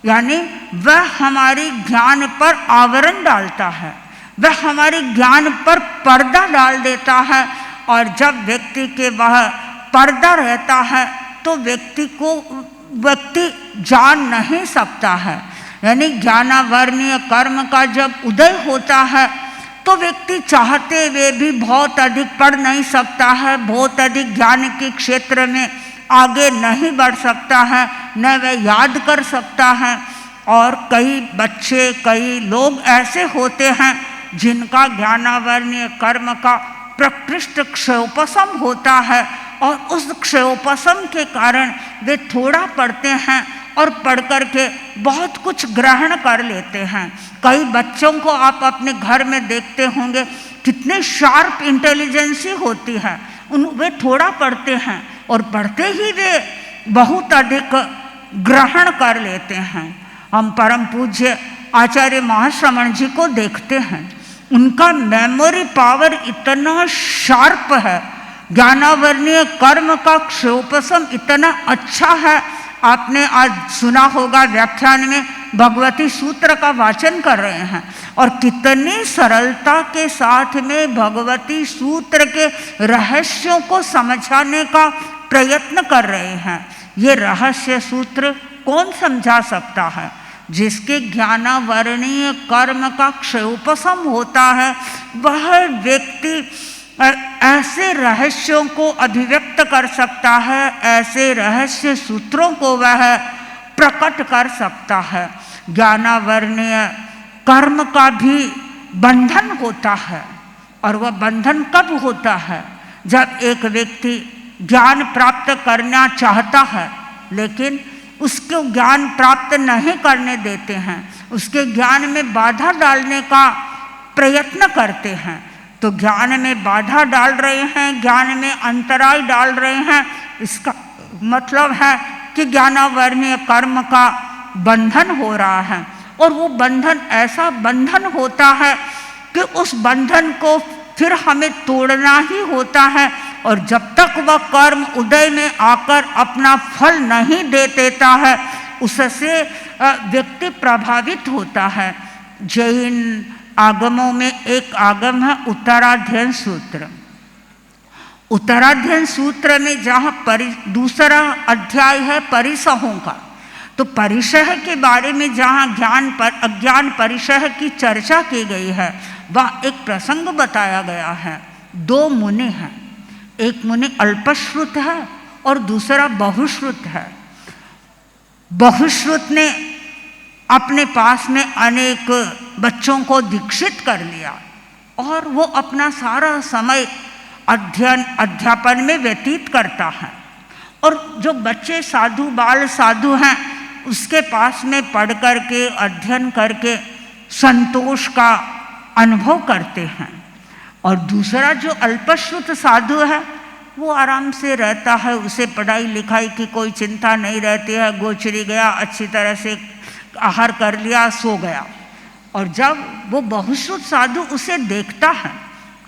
यानी वह हमारी ज्ञान पर आवरण डालता है, वह हमारे ज्ञान पर पर्दा डाल देता है। और जब व्यक्ति के वह पर्दा रहता है तो व्यक्ति जान नहीं सकता है। यानी ज्ञानावरणीय कर्म का जब उदय होता है तो व्यक्ति चाहते हुए भी बहुत अधिक पढ़ नहीं सकता है, बहुत अधिक ज्ञान के क्षेत्र में आगे नहीं बढ़ सकता है, न वह याद कर सकता है। और कई बच्चे, कई लोग ऐसे होते हैं जिनका ज्ञानावरणीय कर्म का प्रकृष्ट क्षयोपशम होता है और उस क्षयोपशम के कारण वे थोड़ा पढ़ते हैं और पढ़ कर के बहुत कुछ ग्रहण कर लेते हैं। कई बच्चों को आप अपने घर में देखते होंगे कितने शार्प इंटेलिजेंसी होती है, वे थोड़ा पढ़ते हैं और पढ़ते ही वे बहुत अधिक ग्रहण कर लेते हैं। हम परम पूज्य आचार्य महाश्रमण जी को देखते हैं, उनका मेमोरी पावर इतना शार्प है, ज्ञानावरणीय कर्म का क्षयोपशम इतना अच्छा है। आपने आज सुना होगा व्याख्यान में भगवती सूत्र का वाचन कर रहे हैं और कितनी सरलता के साथ में भगवती सूत्र के रहस्यों को समझाने का प्रयत्न कर रहे हैं। ये रहस्य सूत्र कौन समझा सकता है? जिसके ज्ञानावरणीय कर्म का क्षयोपशम होता है, वह व्यक्ति ऐसे रहस्यों को अभिव्यक्त कर सकता है, ऐसे रहस्य सूत्रों को वह प्रकट कर सकता है। ज्ञानावरणीय कर्म का भी बंधन होता है और वह बंधन कब होता है? जब एक व्यक्ति ज्ञान प्राप्त करना चाहता है लेकिन उसको ज्ञान प्राप्त नहीं करने देते हैं, उसके ज्ञान में बाधा डालने का प्रयत्न करते हैं। तो ज्ञान में बाधा डाल रहे हैं, ज्ञान में अंतराय डाल रहे हैं, इसका मतलब है कि ज्ञानावरणीय कर्म का बंधन हो रहा है और वो बंधन ऐसा बंधन होता है कि उस बंधन को फिर हमें तोड़ना ही होता है। और जब तक वह कर्म उदय में आकर अपना फल नहीं दे देता है, उससे व्यक्ति प्रभावित होता है। जैन आगमों में एक आगम है उत्तराध्ययन सूत्र। उत्तराध्ययन सूत्र में जहाँ दूसरा अध्याय है परिसहों का, तो परिसह के बारे में जहाँ अज्ञान परिसह की चर्चा की गई है, वह एक प्रसंग बताया गया है। दो मुनि हैं, एक मुनि अल्पश्रुत है और दूसरा बहुश्रुत है। बहुश्रुत ने अपने पास में अनेक बच्चों को दीक्षित कर लिया और वो अपना सारा समय अध्यापन में व्यतीत करता है। और जो बच्चे साधु बाल साधु हैं, उसके पास में पढ़ करके अध्ययन करके संतोष का अनुभव करते हैं। और दूसरा जो अल्पश्रुत साधु है, वो आराम से रहता है, उसे पढ़ाई लिखाई की कोई चिंता नहीं रहती है। गोचरी गया, अच्छी तरह से आहार कर लिया, सो गया। और जब वो बहुश्रुत साधु उसे देखता है,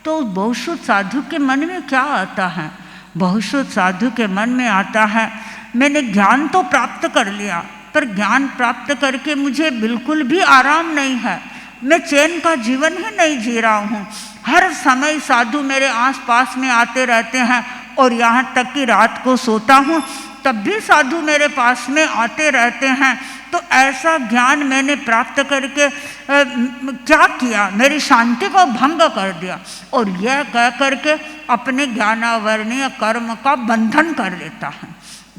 तो उस बहुश्रुत साधु के मन में क्या आता है? बहुश्रुत साधु के मन में आता है, मैंने ज्ञान तो प्राप्त कर लिया, पर ज्ञान प्राप्त करके मुझे बिल्कुल भी आराम नहीं है। मैं चैन का जीवन ही नहीं जी रहा हूँ। हर समय साधु मेरे आसपास में आते रहते हैं, और यहाँ तक कि रात को सोता हूँ तब भी साधु मेरे पास में आते रहते हैं। तो ऐसा ज्ञान मैंने प्राप्त करके क्या किया? मेरी शांति को भंग कर दिया। और यह कह करके अपने ज्ञानावरणीय कर्म का बंधन कर लेता है।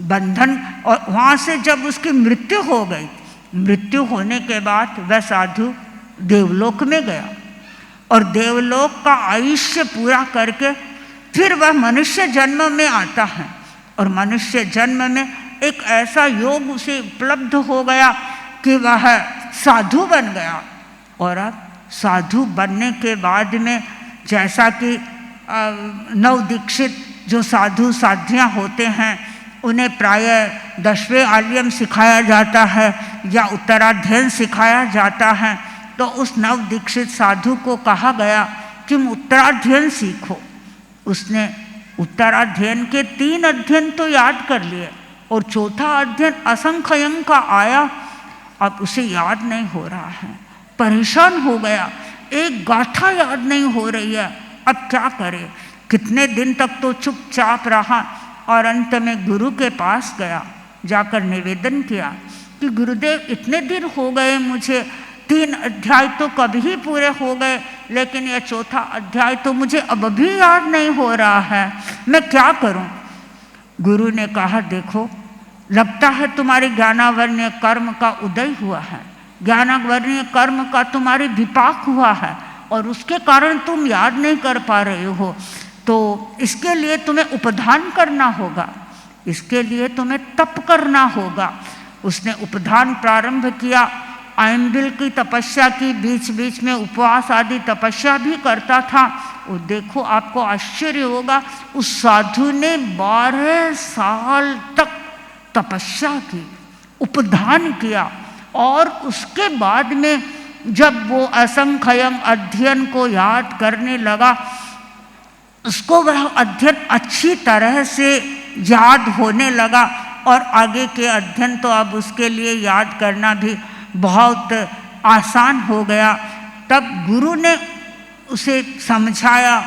बंधन, और वहाँ से जब उसकी मृत्यु हो गई, मृत्यु होने के बाद वह साधु देवलोक में गया, और देवलोक का आयुष्य पूरा करके फिर वह मनुष्य जन्म में आता है। और मनुष्य जन्म में एक ऐसा योग उसे उपलब्ध हो गया कि वह साधु बन गया। और अब साधु बनने के बाद में, जैसा कि नवदीक्षित जो साधु साध्वियाँ होते हैं, उन्हें प्रायः 10वें आलियम सिखाया जाता है या उत्तराध्ययन सिखाया जाता है। तो उस नवदीक्षित साधु को कहा गया कि उत्तराध्ययन सीखो। उसने उत्तराध्ययन के 3 अध्ययन तो याद कर लिए, और चौथा अध्ययन असंख्यं का आया, अब उसे याद नहीं हो रहा है, परेशान हो गया। एक गाथा याद नहीं हो रही है, अब क्या करे? कितने दिन तक तो चुपचाप रहा, और अंत में गुरु के पास गया, जाकर निवेदन किया कि गुरुदेव, इतने दिन हो गए मुझे, 3 अध्याय तो कभी ही पूरे हो गए, लेकिन यह चौथा अध्याय तो मुझे अब भी याद नहीं हो रहा है, मैं क्या करूं? गुरु ने कहा, देखो, लगता है तुम्हारे ज्ञानावरणीय कर्म का उदय हुआ है, ज्ञानावरणीय कर्म का तुम्हारे विपाक हुआ है, और उसके कारण तुम याद नहीं कर पा रहे हो। तो इसके लिए तुम्हें उपधान करना होगा, इसके लिए तुम्हें तप करना होगा। उसने उपधान प्रारंभ किया, आयम्बिल की तपस्या की, बीच बीच में उपवास आदि तपस्या भी करता था। और देखो, आपको आश्चर्य होगा, उस साधु ने 12 साल तक तपस्या की, उपधान किया, और उसके बाद में जब वो असंख्यम अध्ययन को याद करने लगा, उसको वह अध्ययन अच्छी तरह से याद होने लगा, और आगे के अध्ययन तो अब उसके लिए याद करना भी बहुत आसान हो गया। तब गुरु ने उसे समझाया,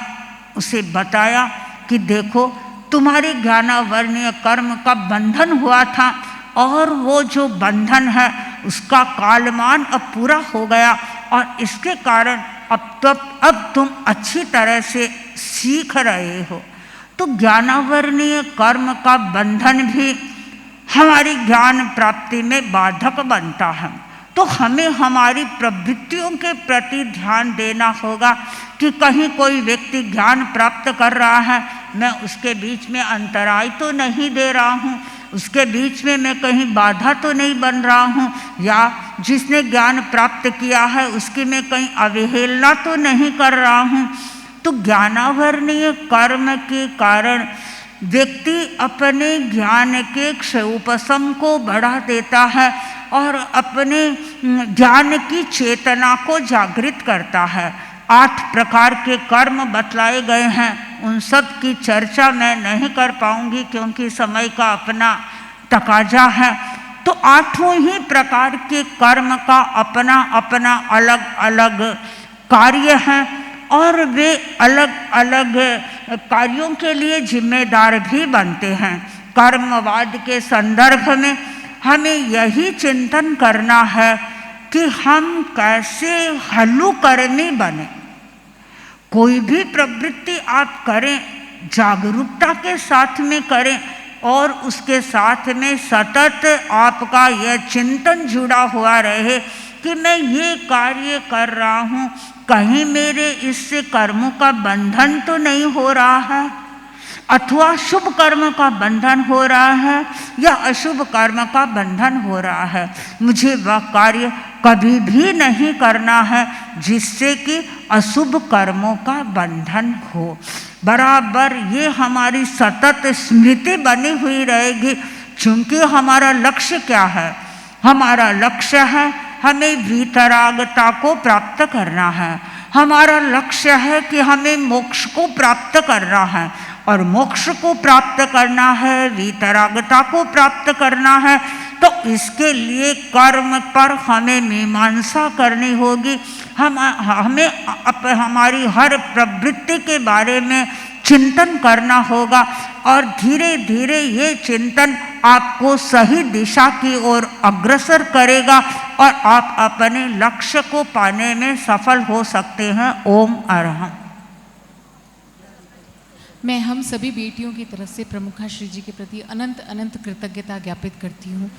उसे बताया कि देखो, तुम्हारे ज्ञानावरणीय कर्म का बंधन हुआ था, और वो जो बंधन है उसका कालमान अब पूरा हो गया, और इसके कारण अब तुम अच्छी तरह से सीख रहे हो। तो ज्ञानावरणीय कर्म का बंधन भी हमारी ज्ञान प्राप्ति में बाधक बनता है। तो हमें हमारी प्रवृत्तियों के प्रति ध्यान देना होगा कि कहीं कोई व्यक्ति ज्ञान प्राप्त कर रहा है, मैं उसके बीच में अंतराय तो नहीं दे रहा हूँ, उसके बीच में मैं कहीं बाधा तो नहीं बन रहा हूँ, या जिसने ज्ञान प्राप्त किया है उसकी मैं कहीं अवहेलना तो नहीं कर रहा हूँ। तो ज्ञानावरणीय कर्म के कारण व्यक्ति अपने ज्ञान के क्षयोपशम को बढ़ा देता है, और अपने ज्ञान की चेतना को जागृत करता है। 8 प्रकार के कर्म बतलाए गए हैं, उन सब की चर्चा मैं नहीं कर पाऊंगी क्योंकि समय का अपना तकाजा है। तो 8 ही प्रकार के कर्म का अपना अपना अलग अलग कार्य है और वे अलग अलग कार्यों के लिए जिम्मेदार भी बनते हैं। कर्मवाद के संदर्भ में हमें यही चिंतन करना है कि हम कैसे हल्लुकर्मी बने। कोई भी प्रवृत्ति आप करें जागरूकता के साथ में करें और उसके साथ में सतत आपका यह चिंतन जुड़ा हुआ रहे कि मैं ये कार्य कर रहा हूँ, कहीं मेरे इससे कर्मों का बंधन तो नहीं हो रहा है, अथवा शुभ कर्म का बंधन हो रहा है या अशुभ कर्म का बंधन हो रहा है। मुझे वह कार्य कभी भी नहीं करना है जिससे कि अशुभ कर्मों का बंधन हो। बराबर ये हमारी सतत स्मृति बनी हुई रहेगी। चूंकि हमारा लक्ष्य क्या है? हमारा लक्ष्य है हमें वीतरागता को प्राप्त करना है। हमारा लक्ष्य है कि हमें मोक्ष को प्राप्त करना है और मोक्ष को प्राप्त करना है, वीतरागता को प्राप्त करना है। तो इसके लिए कर्म पर हमें मीमांसा करनी होगी। हमें हमारी हर प्रवृत्ति के बारे में चिंतन करना होगा और धीरे धीरे ये चिंतन आपको सही दिशा की ओर अग्रसर करेगा और आप अपने लक्ष्य को पाने में सफल हो सकते हैं। ओम अरहम। मैं हम सभी बेटियों की तरफ से प्रमुखा श्री जी के प्रति अनंत अनंत कृतज्ञता ज्ञापित करती हूँ।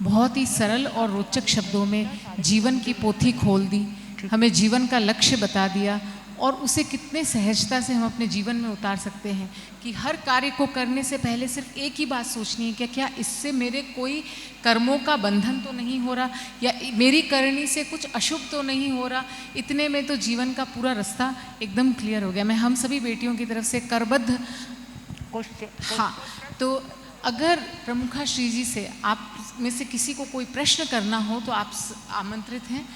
बहुत ही सरल और रोचक शब्दों में जीवन की पोथी खोल दी, हमें जीवन का लक्ष्य बता दिया और उसे कितने सहजता से हम अपने जीवन में उतार सकते हैं कि हर कार्य को करने से पहले सिर्फ एक ही बात सोचनी है कि क्या इससे मेरे कोई कर्मों का बंधन तो नहीं हो रहा या मेरी करनी से कुछ अशुभ तो नहीं हो रहा। इतने में तो जीवन का पूरा रास्ता एकदम क्लियर हो गया। मैं हम सभी बेटियों की तरफ से करबद्ध हाँ, तो अगर प्रमुखा श्री जी से आप में से किसी को कोई प्रश्न करना हो तो आप आमंत्रित हैं।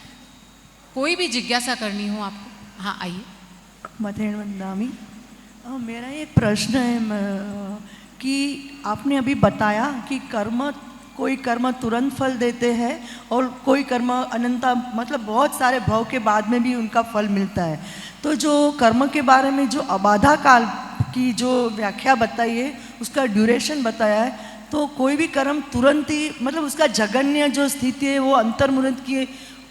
कोई भी जिज्ञासा करनी हो आपको, हाँ आइए। मथेण वंदामी। मेरा एक प्रश्न है कि आपने अभी बताया कि कोई कर्म तुरंत फल देते हैं और कोई कर्म अनंता मतलब बहुत सारे भव के बाद में भी उनका फल मिलता है। तो जो कर्म के बारे में जो अबाधा काल की जो व्याख्या बताई है, उसका ड्यूरेशन बताया है, तो कोई भी कर्म तुरंत ही मतलब उसका जघन्य जो स्थिति है वो अंतर्मुहूर्त की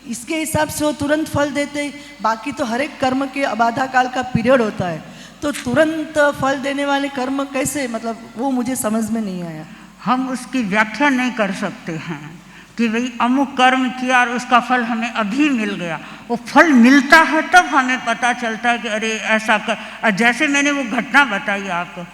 इसके हिसाब से वो तुरंत फल देते। बाकी तो हर एक कर्म के अबाधा काल का पीरियड होता है, तो तुरंत फल देने वाले कर्म कैसे, मतलब वो मुझे समझ में नहीं आया। हम उसकी व्याख्या नहीं कर सकते हैं कि भाई अमुक कर्म किया और उसका फल हमें अभी मिल गया। वो फल मिलता है तब हमें पता चलता है कि अरे ऐसा कर। जैसे मैंने वो घटना बताई आपको,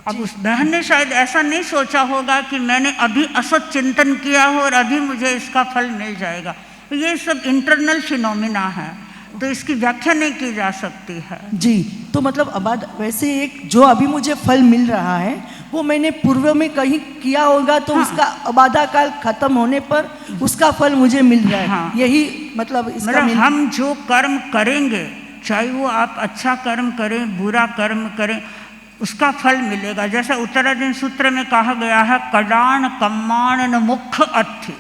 अब उस बहन ने शायद ऐसा नहीं सोचा होगा कि मैंने अभी असत चिंतन किया हो और अभी मुझे इसका फल मिल जाएगा। ये सब इंटरनल फिनोमिना है, तो इसकी व्याख्या नहीं की जा सकती है। जी, तो मतलब वैसे एक जो अभी मुझे फल मिल रहा है वो मैंने पूर्व में कहीं किया होगा तो हाँ। उसका अबाधा काल खत्म होने पर उसका फल मुझे मिल रहा है। हाँ। यही मतलब इसका हम जो कर्म करेंगे, चाहे वो आप अच्छा कर्म करें बुरा कर्म करें, उसका फल मिलेगा। जैसा उत्तराधीन सूत्र में कहा गया है, कडान कम्माण न मुख्य अर्थी।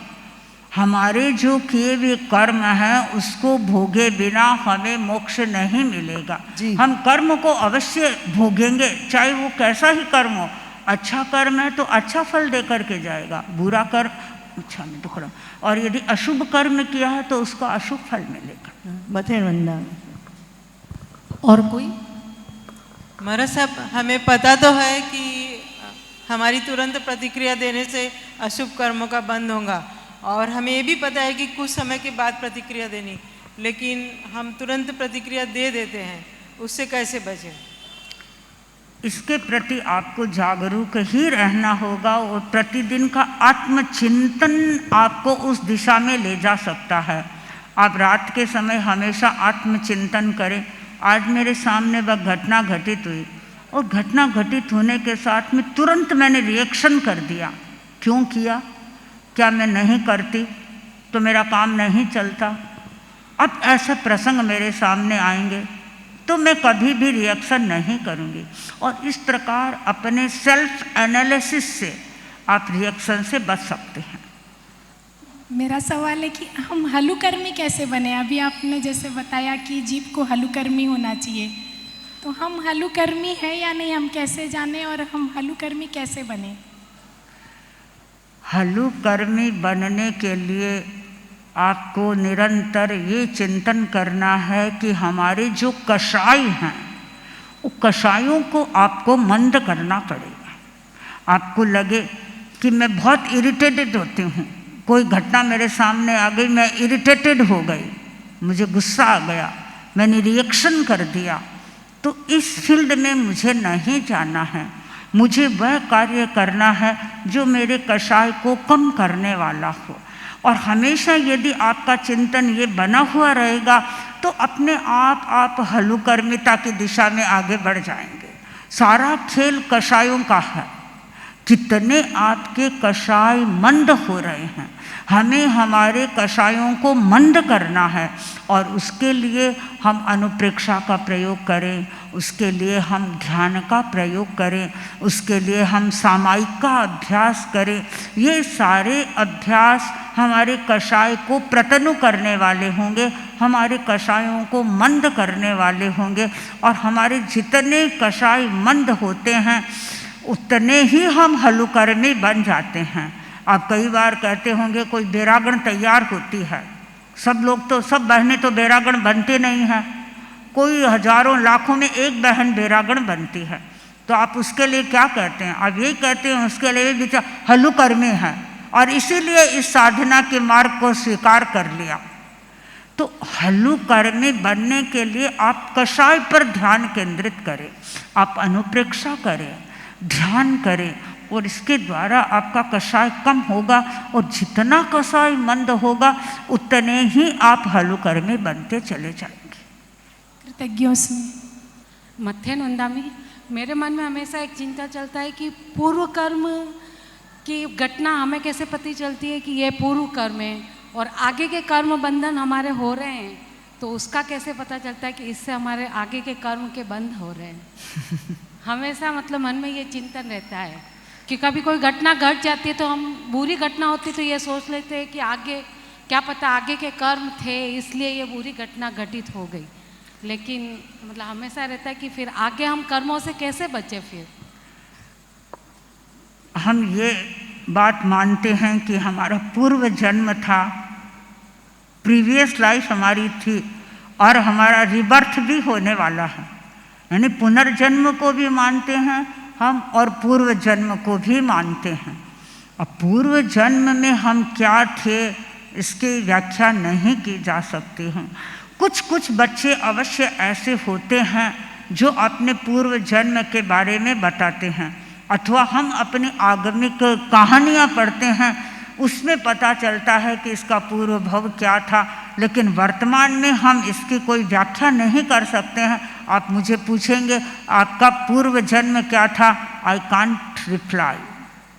हमारे जो किए हुए कर्म हैं उसको भोगे बिना हमें मोक्ष नहीं मिलेगा। हम कर्म को अवश्य भोगेंगे, चाहे वो कैसा ही कर्म हो। अच्छा कर्म है तो अच्छा फल दे करके जाएगा, बुरा कर्म अच्छा नहीं तो, और यदि अशुभ कर्म किया है तो उसको अशुभ फल मिलेगा। मथेण वंदा। और कोई? महाराज साहब, हमें पता तो है कि हमारी तुरंत प्रतिक्रिया देने से अशुभ कर्मों का बंद होगा और हमें ये भी पता है कि कुछ समय के बाद प्रतिक्रिया देनी, लेकिन हम तुरंत प्रतिक्रिया दे देते हैं, उससे कैसे बचें? इसके प्रति आपको जागरूक ही रहना होगा और प्रतिदिन का आत्मचिंतन आपको उस दिशा में ले जा सकता है। आप रात के समय हमेशा आत्मचिंतन करें। आज मेरे सामने वह घटना घटित हुई और घटना घटित होने के साथ में तुरंत मैंने रिएक्शन कर दिया। क्यों किया? क्या मैं नहीं करती? तो मेरा काम नहीं चलता। अब ऐसे प्रसंग मेरे सामने आएंगे तो मैं कभी भी रिएक्शन नहीं करूँगी। और इस प्रकार अपने सेल्फ एनालिसिस से आप रिएक्शन से बच सकते हैं। मेरा सवाल है कि हम हलुकर्मी कैसे बने? अभी आपने जैसे बताया कि जीव को हलुकर्मी होना चाहिए, तो हम हलुकर्मी है या नहीं, हम कैसे जाने, और हम हलुकर्मी कैसे बने? हलुकर्मी बनने के लिए आपको निरंतर ये चिंतन करना है कि हमारे जो कषाय हैं वो कषायों को आपको मंद करना पड़ेगा। आपको लगे कि मैं बहुत इरिटेटेड होती हूँ, कोई घटना मेरे सामने आ गई, मैं इरिटेटेड हो गई, मुझे गुस्सा आ गया, मैंने रिएक्शन कर दिया, तो इस फील्ड में मुझे नहीं जाना है। मुझे वह कार्य करना है जो मेरे कषाय को कम करने वाला हो। और हमेशा यदि आपका चिंतन ये बना हुआ रहेगा तो अपने आप हलुकर्मिता की दिशा में आगे बढ़ जाएंगे। सारा खेल कषायों का है। कितने आपके कषाय मंद हो रहे हैं, हमें हमारे कषायों को मंद करना है। और उसके लिए हम अनुप्रेक्षा का प्रयोग करें, उसके लिए हम ध्यान का प्रयोग करें, उसके लिए हम सामायिक का अभ्यास करें। ये सारे अभ्यास हमारे कषाय को प्रतनु करने वाले होंगे, हमारे कषायों को मंद करने वाले होंगे। और हमारे जितने कषाय मंद होते हैं उतने ही हम हलुकर्मी बन जाते हैं। आप कई बार कहते होंगे कोई बैरागण तैयार होती है, सब लोग तो, सब बहनें तो बैरागण बनते नहीं हैं, कोई हजारों लाखों में एक बहन बैरागण बनती है। तो आप उसके लिए क्या कहते हैं? आप यही कहते हैं उसके लिए भी हलुकर्मी है और इसीलिए इस साधना के मार्ग को स्वीकार कर लिया। तो हलुकर्मी बनने के लिए आप कषाय पर ध्यान केंद्रित करें, आप अनुप्रेक्षा करें, ध्यान करें, और इसके द्वारा आपका कषाय कम होगा। और जितना कषाय मंद होगा उतने ही आप हलुकर्मी बनते चले जाएंगे। कृतज्ञोस्मि। मत्थे नंदामी, मेरे मन में हमेशा एक चिंता चलता है कि पूर्व कर्म की घटना हमें कैसे पता चलती है कि ये पूर्व कर्म है, और आगे के कर्म बंधन हमारे हो रहे हैं, तो उसका कैसे पता चलता है कि इससे हमारे आगे के कर्म के बंध हो रहे हैं? हमेशा मतलब मन में ये चिंतन रहता है कि कभी कोई घटना घट जाती है तो हम, बुरी घटना होती है तो ये सोच लेते हैं कि आगे क्या पता आगे के कर्म थे इसलिए ये बुरी घटना घटित हो गई, लेकिन मतलब हमेशा रहता है कि फिर आगे हम कर्मों से कैसे बचे। फिर हम ये बात मानते हैं कि हमारा पूर्व जन्म था, प्रीवियस लाइफ हमारी थी, और हमारा रिबर्थ भी होने वाला है, यानी पुनर्जन्म को भी मानते हैं हम और पूर्व जन्म को भी मानते हैं। अब पूर्व जन्म में हम क्या थे इसकी व्याख्या नहीं की जा सकती है। कुछ बच्चे अवश्य ऐसे होते हैं जो अपने पूर्व जन्म के बारे में बताते हैं, अथवा हम अपनी आगमिक कहानियाँ पढ़ते हैं, उसमें पता चलता है कि इसका पूर्व भव क्या था, लेकिन वर्तमान में हम इसकी कोई व्याख्या नहीं कर सकते हैं। आप मुझे पूछेंगे आपका पूर्व जन्म क्या था, आई कांट रिप्लाई,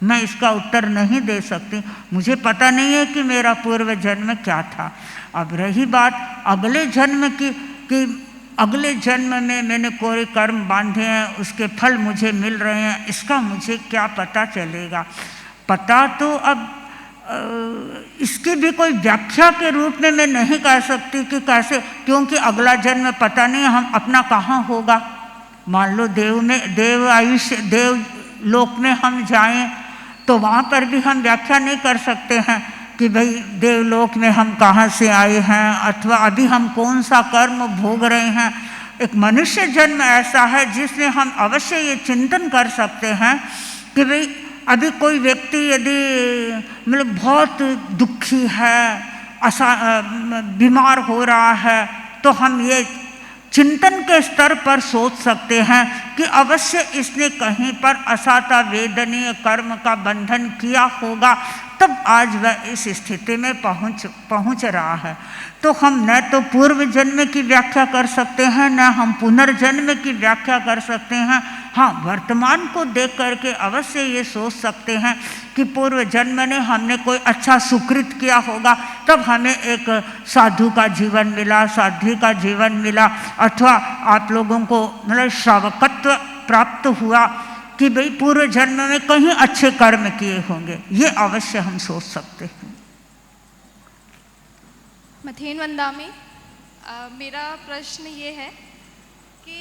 मैं इसका उत्तर नहीं दे सकती, मुझे पता नहीं है कि मेरा पूर्व जन्म क्या था। अब रही बात अगले जन्म की कि अगले जन्म में मैंने कोई कर्म बांधे हैं, उसके फल मुझे मिल रहे हैं, इसका मुझे क्या पता चलेगा? पता तो अब इसकी भी कोई व्याख्या के रूप में मैं नहीं कह सकती कि कैसे, क्योंकि अगला जन्म पता नहीं हम अपना कहाँ होगा। मान लो देव आयुष्य देव लोक में हम जाएं तो वहाँ पर भी हम व्याख्या नहीं कर सकते हैं कि भाई देवलोक में हम कहाँ से आए हैं, अथवा अभी हम कौन सा कर्म भोग रहे हैं। एक मनुष्य जन्म ऐसा है जिसमें हम अवश्य ये चिंतन कर सकते हैं कि भाई अभी कोई व्यक्ति यदि मतलब बहुत दुखी है, बीमार हो रहा है, तो हम ये चिंतन के स्तर पर सोच सकते हैं कि अवश्य इसने कहीं पर असाता वेदनीय कर्म का बंधन किया होगा, तब आज वह इस स्थिति में पहुंच रहा है। तो हम न तो पूर्व जन्म की व्याख्या कर सकते हैं, न हम पुनर्जन्म की व्याख्या कर सकते हैं। हाँ, वर्तमान को देख करके अवश्य ये सोच सकते हैं कि पूर्व जन्म में हमने कोई अच्छा सुकृत किया होगा, तब हमें एक साधु का जीवन मिला, साध्वी का जीवन मिला, अथवा आप लोगों को मतलब श्रावकत्व प्राप्त हुआ कि भाई पूर्व जन्म में कहीं अच्छे कर्म किए होंगे। ये अवश्य हम सोच सकते हैं। मथेन वंदामी, मेरा प्रश्न ये है कि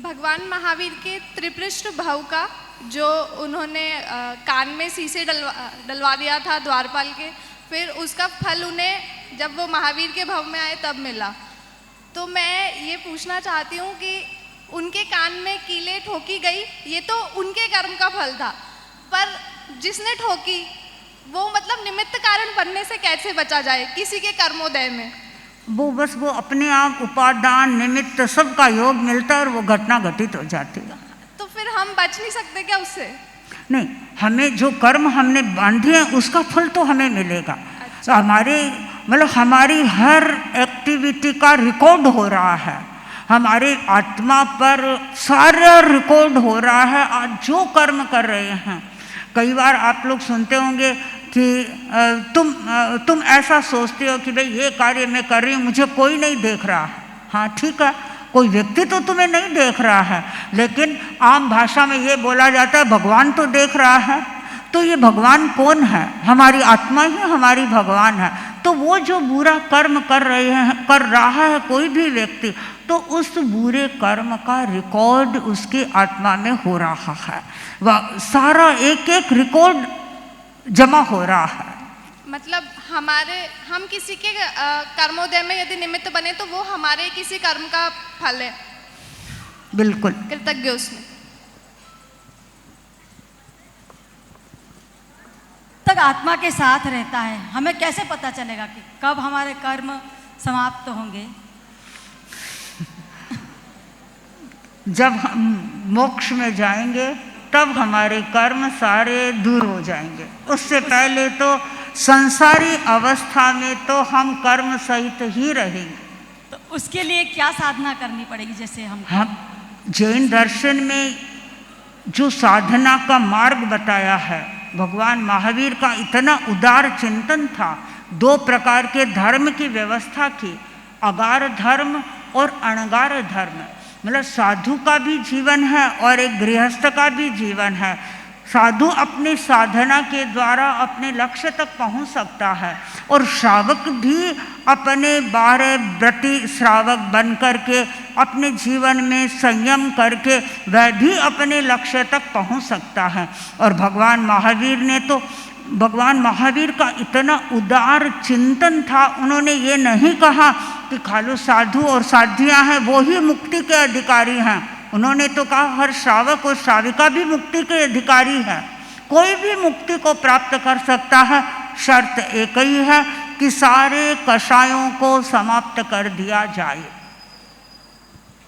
भगवान महावीर के त्रिपृष्ठ भव का जो उन्होंने कान में शीशे डलवा दिया था द्वारपाल के, फिर उसका फल उन्हें जब वो महावीर के भव में आए तब मिला। तो मैं ये पूछना चाहती हूँ कि उनके कान में कीलें ठोकी गई, ये तो उनके कर्म का फल था, पर जिसने ठोकी वो मतलब निमित्त कारण बनने से कैसे बचा जाए किसी के कर्मोदय में? वो अपने आप उपादान निमित्त सबका योग मिलता है और वो घटना घटित हो जाती है। तो फिर हम बच नहीं सकते क्या उससे? नहीं, हमें जो कर्म हमने बांधे हैं उसका फल तो हमें मिलेगा। अच्छा। हमारी हर एक्टिविटी का रिकॉर्ड हो रहा है, हमारी आत्मा पर सारा रिकॉर्ड हो रहा है। आज जो कर्म कर रहे हैं, कई बार आप लोग सुनते होंगे कि तुम ऐसा सोचते हो कि भाई ये कार्य मैं कर रही हूँ, मुझे कोई नहीं देख रहा है। हाँ ठीक है, कोई व्यक्ति तो तुम्हें नहीं देख रहा है, लेकिन आम भाषा में ये बोला जाता है भगवान तो देख रहा है। तो ये भगवान कौन है? हमारी आत्मा ही हमारी भगवान है। तो वो जो बुरा कर्म कर रहा है कोई भी व्यक्ति, तो उस बुरे कर्म का रिकॉर्ड उसकी आत्मा में हो रहा है। वह सारा एक एक रिकॉर्ड जमा हो रहा है। मतलब हम किसी के कर्मोदय में यदि निमित्त बने तो वो हमारे किसी कर्म का फल है। बिल्कुल। कृतज्ञ उसमें तक आत्मा के साथ रहता है, हमें कैसे पता चलेगा कि कब हमारे कर्म समाप्त होंगे? जब हम मोक्ष में जाएंगे तब हमारे कर्म सारे दूर हो जाएंगे। उससे पहले तो संसारी अवस्था में तो हम कर्म सहित ही रहेंगे। तो उसके लिए क्या साधना करनी पड़ेगी? जैसे हम जैन दर्शन में जो साधना का मार्ग बताया है, भगवान महावीर का इतना उदार चिंतन था। 2 प्रकार के धर्म की व्यवस्था की, अगार धर्म और अणगार धर्म। मतलब साधु का भी जीवन है और एक गृहस्थ का भी जीवन है। साधु अपनी साधना के द्वारा अपने लक्ष्य तक पहुंच सकता है और श्रावक भी अपने 12 व्रती श्रावक बन करके अपने जीवन में संयम करके वह भी अपने लक्ष्य तक पहुंच सकता है। और भगवान महावीर का इतना उदार चिंतन था, उन्होंने ये नहीं कहा कि खाली साधु और साध्वियाँ हैं वो ही मुक्ति के अधिकारी हैं। उन्होंने तो कहा हर श्रावक और श्राविका भी मुक्ति के अधिकारी है, कोई भी मुक्ति को प्राप्त कर सकता है। शर्त एक ही है कि सारे कषायों को समाप्त कर दिया जाए।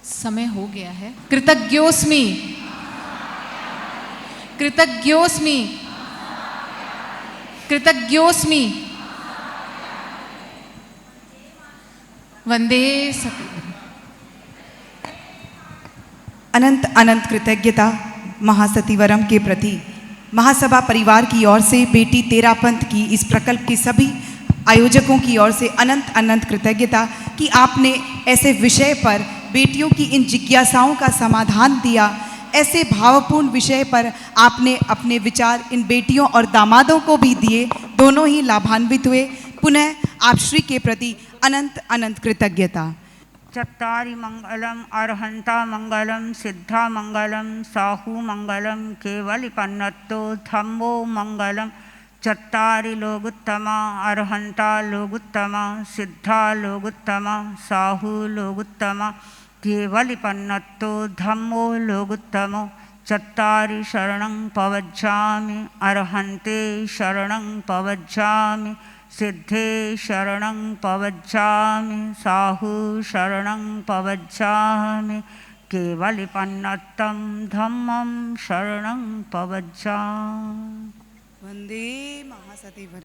समय हो गया है। कृतज्ञोस्मि, कृतज्ञोस्मि, कृतज्ञोस्मि। वंदे सती। अनंत अनंत कृतज्ञता महासतीवरम के प्रति महासभा परिवार की ओर से, बेटी तेरापंथ की इस प्रकल्प के सभी आयोजकों की ओर से अनंत अनंत कृतज्ञता कि आपने ऐसे विषय पर बेटियों की इन जिज्ञासाओं का समाधान दिया। ऐसे भावपूर्ण विषय पर आपने अपने विचार इन बेटियों और दामादों को भी दिए, दोनों ही लाभान्वित हुए। पुनः आप श्री के प्रति अनंत अनंत कृतज्ञता। चत्तारि मंगलम अरहंता मंगलम सिद्धा मंगलम साहू मंगलम केवलिपन्नतो धम्मो मंगलम। चत्तारि लोगुत्तमा अरहंता लोगुत्तमा सिद्धा लोगुत्तमा साहू लोगुत्तमा केवलिपन्नतो धम्मो लोगुत्तमो। चत्तारि शरणं पवज्जामि अरहन्ते शरणं पवज्जामि सिद्धे शरणं पवज्जामि साहू शरणं पवज्जामि केवलिपन्नतं धम्मं शरणं पवज्जामि। वंदे महासतीवरम।